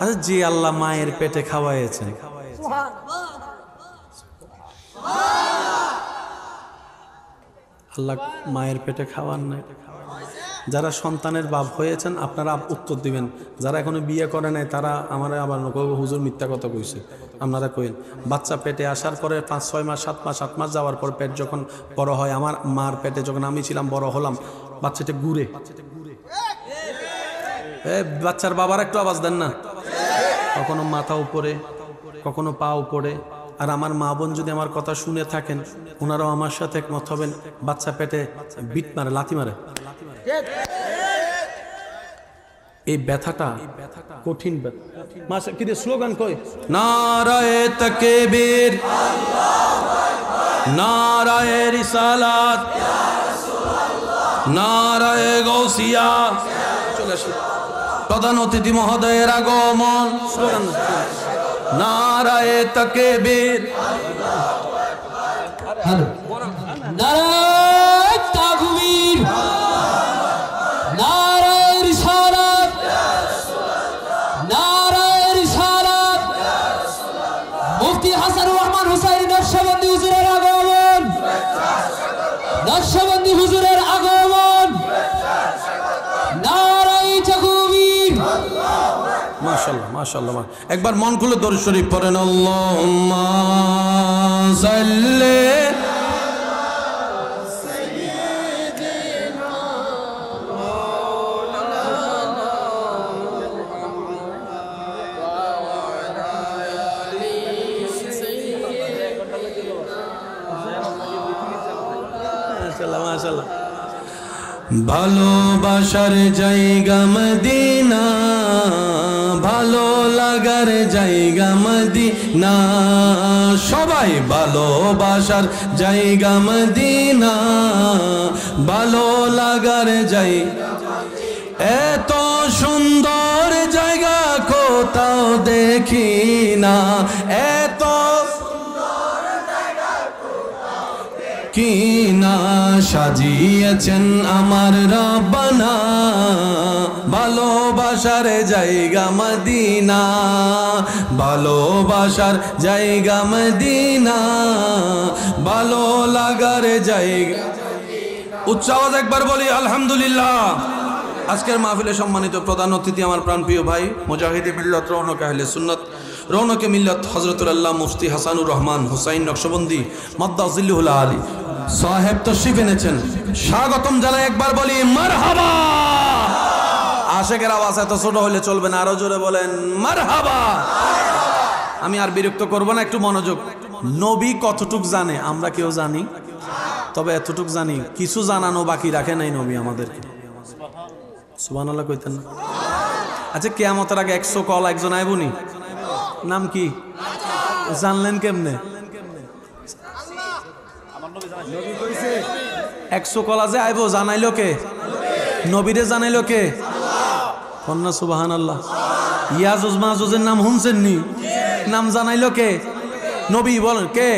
[SPEAKER 1] আচ্ছা যে আল্লাহ মায়ের পেটে খাওয়াইছেন, আল্লাহ মায়ের পেটে খাওয়ান নাই? যারা সন্তানের বাপ হয়েছেন আপনারা উত্তর দিবেন, যারা এখনো বিয়ে করে নাই তারা আমার আবার হুজুর মিথ্যা কথা কইছে। আপনারা কইন বাচ্চা পেটে আসার পরে 5-6 মাস 7 মাস 8 মাস যাওয়ার পর পেট যখন বড় হয়, আমার মার পেটে যখন আমি ছিলাম বড় হলাম, বাচ্চাটা ঘুরে। বাচ্চার বাবার একটু আওয়াজ দেন না, কখনো মাথা উপরে কখনো পা উপরে। আর আমার মা বোন যদি আমার কথা শুনে থাকেন ওনারাও আমার সাথে একমত হবেন, বাচ্চা পেটে বিট মারে, লাথি মারে। এই ব্যথাটা কঠিন ব্যথা। কি স্লোগান কই? নারায়ে তাকবীর, নারায়ে রিসালাত, নারায়ে গাউসিয়া। চলে আসুন, প্রধান অতিথি মহোদয়ের আগমন। স্লোগান নারায়ে তাকবীর,
[SPEAKER 2] নারায়ে তাকবীর, নারায়ে রিসালাত, নারায়ে রিসালাত। মুফতি হাসানুর রহমান হুসাইনি নকশবন্দি হুজুরের আগমন, নকশবন্দি হুজুরের আগমন। নারায়ে তাকবীর।
[SPEAKER 1] মাশাআল্লাহ মাশাআল্লাহ। একবার মন খুলে দরুদ শরীফ পড়েন। আল্লাহুম্মা সাল্লি
[SPEAKER 2] মাশাআল্লাহ।
[SPEAKER 1] ভালোবাসার জায়গা মদিনা, ভালো লাগার জায়গা মদিনা, সবাই ভালোবাসার জায়গা মদিনা, ভালো লাগার জায়গা। এত সুন্দর জায়গা কোথাও দেখি না, এত কি না সাজিয়েছেন আমার রব্বানা, ভালোবাসার জায়গা মদিনা, ভালোবাসার জায়গা মদিনা, ভালো লাগার জায়গা। উচ্চ আওয়াজ একবার বলি আলহামদুলিল্লাহ। আজকের মাহফিলে সম্মানিত প্রধান অতিথি আমার প্রাণপ্রিয় ভাই মুজাহিদে মিল্লাত রৌনক আহলে সুন্নাত রৌনকে মিল্লাত হযরতুল আল্লাহ মুফতি হাসানুর রহমান হুসাইন নকশবন্দি মাদ্দাজিল্লুহুল আলী সাহেব তশরিফ এনেছেন, স্বাগতম জানাই। একবার বলি মারহাবা। আশেকের আওয়াজ এত ছোট হলে চলবে না, আরো জোরে বলেন মারহাবা। আমি আর বিরক্ত করব না, একটু মনোযোগ। নবী কতটুক জানে আমরা কেউ জানি, তবে এতটুক জানি কিছু জানানো বাকি রাখে নাই নবী আমাদেরকে। সুবহানাল্লাহ কইতেন না? আচ্ছা, কিয়ামতের আগে 100 কল একজন আইবুনি, নাম কি জানলেন কেমনে? 100 কলা যে আইব জানাইলো কে? নবীরে জানাইলো কে? কন্যা সুবহানাল্লাহ। ইয়াজুজ মাজুজের নাম শুনছেন নি? নাম জানাইলো কে? নবী। বলেন কে?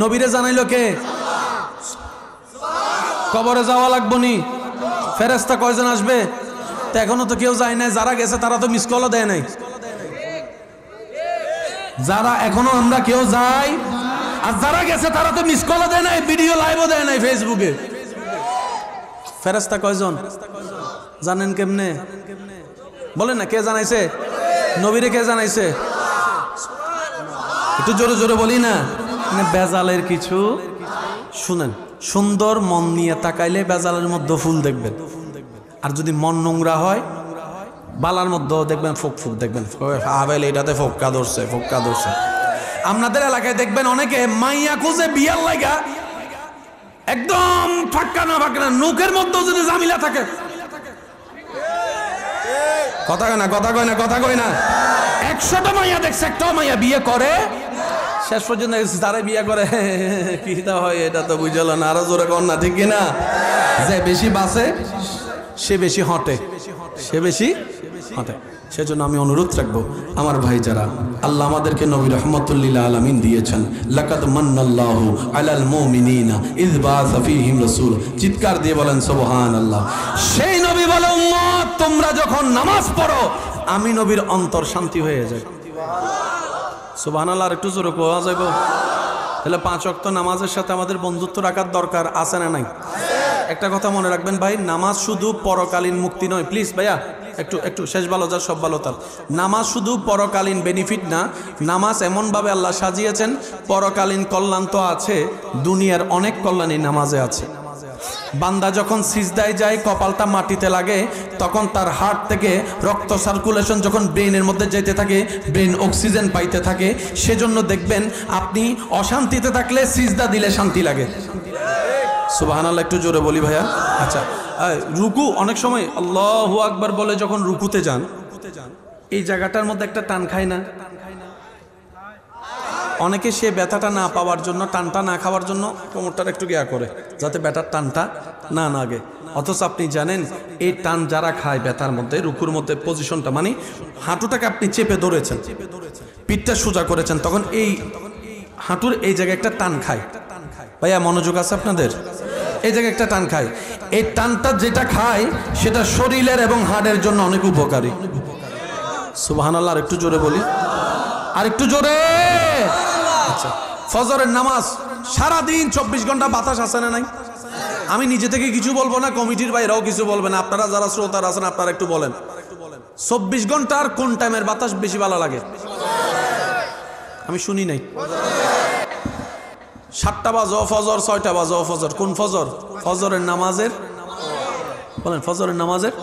[SPEAKER 1] নবীরে জানাইলো কে? কবরে যাওয়া লাগবো নি? ফেরেশতা কয়জন আসবে? তো এখনো তো কেউ যায় নাই। যারা গেছে তারা তো মিস কলও দেয় নাই। যারা এখনো আমরা কেউ যাই, আর যারা গেছে তারা তো মিস কলও দেয় নাই, ভিডিও লাইভও দেয় নাই ফেসবুকে। ফেরেশতা কয়জন জানেন কেমনে? বলেন না, কে জানাইছে? নবীরে কে জানাইছে? একটু জোরে জোরে বলি না, মানে বেজালের কিছু। শুনেন, সুন্দর মন নিয়ে তাকাইলে বেজালের মধ্যে ফুল দেখবেন, আর যদি মন নোংরা হয় বালার মধ্যেও দেখবেন ফোক ফোক দেখবেন। আবেল এটাতে ফোক্কা ধরছে, ফোক্কা ধরছে। আপনাদের এলাকায় দেখবেন অনেকে মাইয়া খুঁজে বিয়ার লাগা একদম ফাঁকা না ফাঁকা না, নোকের মধ্যেও যদি জামিলা থাকে। কথা কয় না, কথা কয় না, কথা কয় না। 100টা মাইয়া দেখছে, একটাও মাইয়া বিয়ে করে। শেষ পর্যন্ত তারা বিয়ে করে কি হয় এটা তো বুঝলো না। আরো জোরে কর না, ঠিক কিনা? যে বেশি বাসে সে বেশি হটে, সে বেশি হটে। সেজন্য আমি অনুরোধ রাখবো আমার ভাই যারা আল্লাহ আমাদেরকে নবী রাহমাতুল লিল আলামিন দিয়েছেন, লাকাদ মান্নাল্লাহু আলাল মুমিনিনা ইয বাআসা ফীহিম রাসূল। চিৎকার দিয়ে বলেন সুবহানাল্লাহ। সেই নবী বলে, উম্মত তোমরা যখন নামাজ পড়ো আমি নবীর অন্তর শান্তি হয়ে যায়। সুবহানাল্লাহ। আর একটু জোরে কোয়া যাইব? তাহলে 5 ওয়াক্ত নামাজের সাথে আমাদের বন্ধুত্ব রাখার দরকার আছে না নাই? একটা কথা মনে রাখবেন ভাই, নামাজ শুধু পরকালীন মুক্তি নয়। প্লিজ ভাইয়া একটু একটু, শেষ ভালো যার সব ভালো তার। নামাজ শুধু পরকালীন বেনিফিট না, নামাজ এমনভাবে আল্লাহ সাজিয়েছেন পরকালীন কল্যাণ তো আছে, দুনিয়ার অনেক কল্যাণই নামাজে আছে। বান্দা যখন সিজদায় যায়, কপালটা মাটিতে লাগে, তখন তার হার্ট থেকে রক্ত সার্কুলেশন যখন ব্রেনের মধ্যে যেতে থাকে, ব্রেন অক্সিজেন পাইতে থাকে। সেজন্য দেখবেন আপনি অশান্তিতে থাকলে সিজদা দিলে শান্তি লাগে। সুবহানাল্লাহ। একটু জোরে বলি ভাইয়া। আচ্ছা, রুকু অনেক সময় আল্লাহু আকবার বলে যখন রুকুতে যান, এই জায়গাটার মধ্যে একটা টান খায় না? অনেকে সে ব্যথাটা না পাওয়ার জন্য, টানটা না খাওয়ার জন্য কোমরটার একটু গিয়া করে, যাতে ব্যথার টানটা না লাগে। অথচ আপনি জানেন এই টান যারা খায় ব্যথার মধ্যে, রুকুর মধ্যে পজিশনটা, মানে হাঁটুটাকে আপনি চেপে ধরেছেন, পিঠটা সোজা করেছেন, তখন এই হাঁটুর এই জায়গায় একটা টান খায়। ভাইয়া মনোযোগ আছে আপনাদের? এই জায়গায় একটা টান খায়। এই টানটা যেটা খায় সেটা শরীরের এবং হাড়ের জন্য অনেক উপকারী। সুবহানাল্লাহ। আর একটু জোরে বলি, আর একটু জোরে। আচ্ছা, ফজরের নামাজ সারাদিন 24 ঘন্টা বাতাস আছে না নাই? আমি নিজে থেকে কিছু বলবো না, কমিটির বাইরেও কিছু বলবেন। আপনারা যারা শ্রোতার আছেন আপনারা একটু বলেন, 24 ঘন্টার কোন টাইমের বাতাস বেশি ভালো লাগে? আমি শুনি নাই। 7টা বাজো ফজর, 6টা বাজো ফজর। কোন ফজর? ফজরের নামাজের। বলেন ফজরের নামাজের।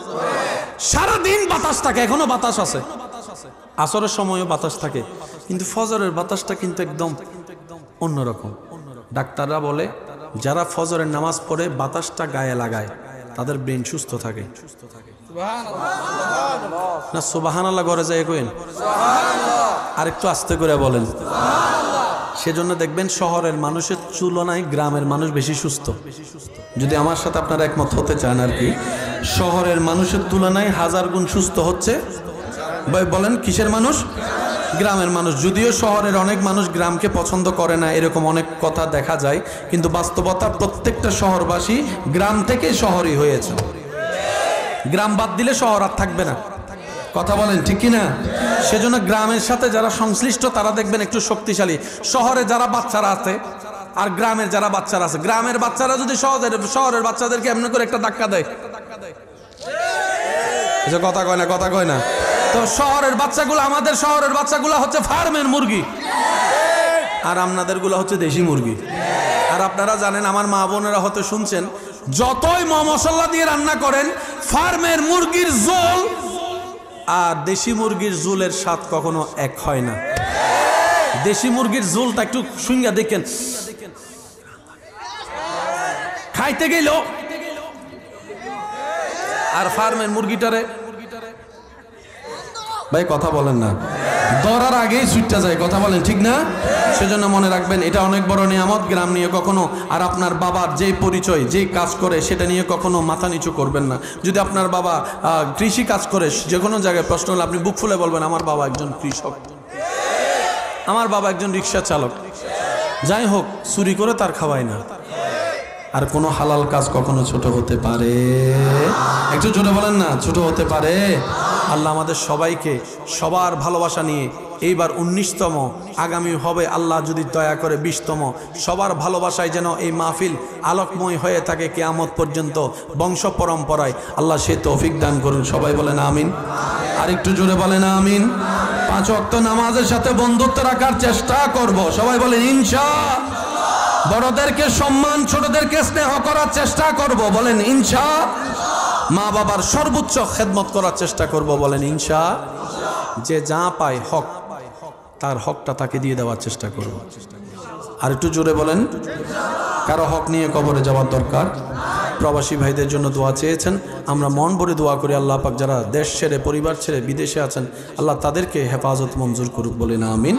[SPEAKER 1] সারাদিন বাতাস থাকে, এখনো বাতাস আছে। আসরের সময়ও বাতাস থাকে, কিন্তু ফজরের বাতাসটা কিন্তু একদম অন্যরকম। ডাক্তাররা বলে যারা ফজরের নামাজ পড়ে বাতাসটা গায়ে লাগায় তাদের ব্রেন সুস্থ থাকে। না সুবহানাল্লাহ ঘরে যায় কইন, আর একটু আস্তে করে বলেন। সেজন্য দেখবেন শহরের মানুষের তুলনায় গ্রামের মানুষ বেশি সুস্থ। যদি আমার সাথে আপনারা একমত হতে চান আর কি, শহরের মানুষের তুলনায় 1000 গুণ সুস্থ হচ্ছে বলেন কিসের মানুষ? গ্রামের মানুষ। যদিও শহরের অনেক মানুষ গ্রামকে পছন্দ করে না, এরকম অনেক কথা দেখা যায়, কিন্তু বাস্তবতা প্রত্যেকটা শহরবাসী গ্রাম থেকে শহরই হয়েছে। গ্রাম বাদ দিলে শহর আর থাকবে না। কথা বলেন ঠিক কি না? সেজন্য গ্রামের সাথে যারা সংশ্লিষ্ট তারা দেখবেন একটু শক্তিশালী। শহরে যারা বাচ্চারা আছে আর গ্রামের যারা বাচ্চারা আছে, গ্রামের বাচ্চারা যদি শহরের বাচ্চাদেরকে এমনি করে একটা ধাক্কা দেয়, কথা কয় না, কথা কয় না। তো শহরের বাচ্চাগুলো, আমাদের শহরের বাচ্চাগুলো হচ্ছে ফার্মের মুরগি, আর আপনাদের গুলো হচ্ছে দেশি মুরগি। আর আপনারা জানেন, আমার মা বোনেরা হতে শুনছেন, যতই মশলা দিয়ে রান্না করেন, ফার্মের মুরগির ঝোল আর দেশি মুরগির ঝোলের স্বাদ কখনো এক হয় না। দেশি মুরগির ঝোলটা একটু শুঙ্গা দেখেন, খাইতে গেল, আর ফার্মের মুরগিটারে ভাই কথা বলেন না, ধরার আগেই ছুটতে যায়। কথা বলেন ঠিক না? সেজন্য মনে রাখবেন, এটা অনেক বড় নিয়ামত। গ্রাম নিয়ে কখনো, আর আপনার বাবার যে পরিচয়, যে কাজ করে, সেটা নিয়ে কখনো মাথা নিচু করবেন না। যদি আপনার বাবা কৃষি কাজ করে, যে কোনো জায়গায় প্রশ্ন হলে আপনি বুক ফুলে বলবেন, আমার বাবা একজন কৃষক, আমার বাবা একজন রিক্সা চালক। যাই হোক, চুরি করে তার খাওয়ায় না। আর কোনো হালাল কাজ কখনো ছোট হতে পারে? একটু ছোট বলেন না, ছোট হতে পারে? আল্লাহ আমাদের সবাইকে সবার ভালোবাসা নিয়ে এইবার 19তম, আগামী হবে আল্লাহ যদি দয়া করে 20তম, সবার ভালোবাসায় যেন এই মাহফিল আলোকময় হয়ে থাকে কিয়ামত পর্যন্ত, বংশ পরম্পরায়। আল্লাহ সে তৌফিক দান করুন। সবাই বলেন আমিন। আর একটু জোরে বলেন আমিন। 5 ওয়াক্ত নামাজের সাথে বন্ধুত্ব রাখার চেষ্টা করব। সবাই বলেন ইনশাআল্লাহ। বড়দেরকে সম্মান, ছোটদেরকে স্নেহ করার চেষ্টা করব। বলেন ইনশাআল্লাহ। মা বাবার সর্বোচ্চ খেদমত করার চেষ্টা করব। বলেন ইনশাআল্লাহ। যে যা পায় হক, তার হকটা তাকে দিয়ে দেওয়ার চেষ্টা করব। আর একটু জোরে বলেন। কারো হক নিয়ে কবরে যাওয়ার দরকার। প্রবাসী ভাইদের জন্য দোয়া চেয়েছেন, আমরা মন ভরে দোয়া করি আল্লাহ পাক যারা দেশ ছেড়ে, পরিবার ছেড়ে বিদেশে আছেন, আল্লাহ তাদেরকে হেফাজত মঞ্জুর করুক। বলেন আমিন।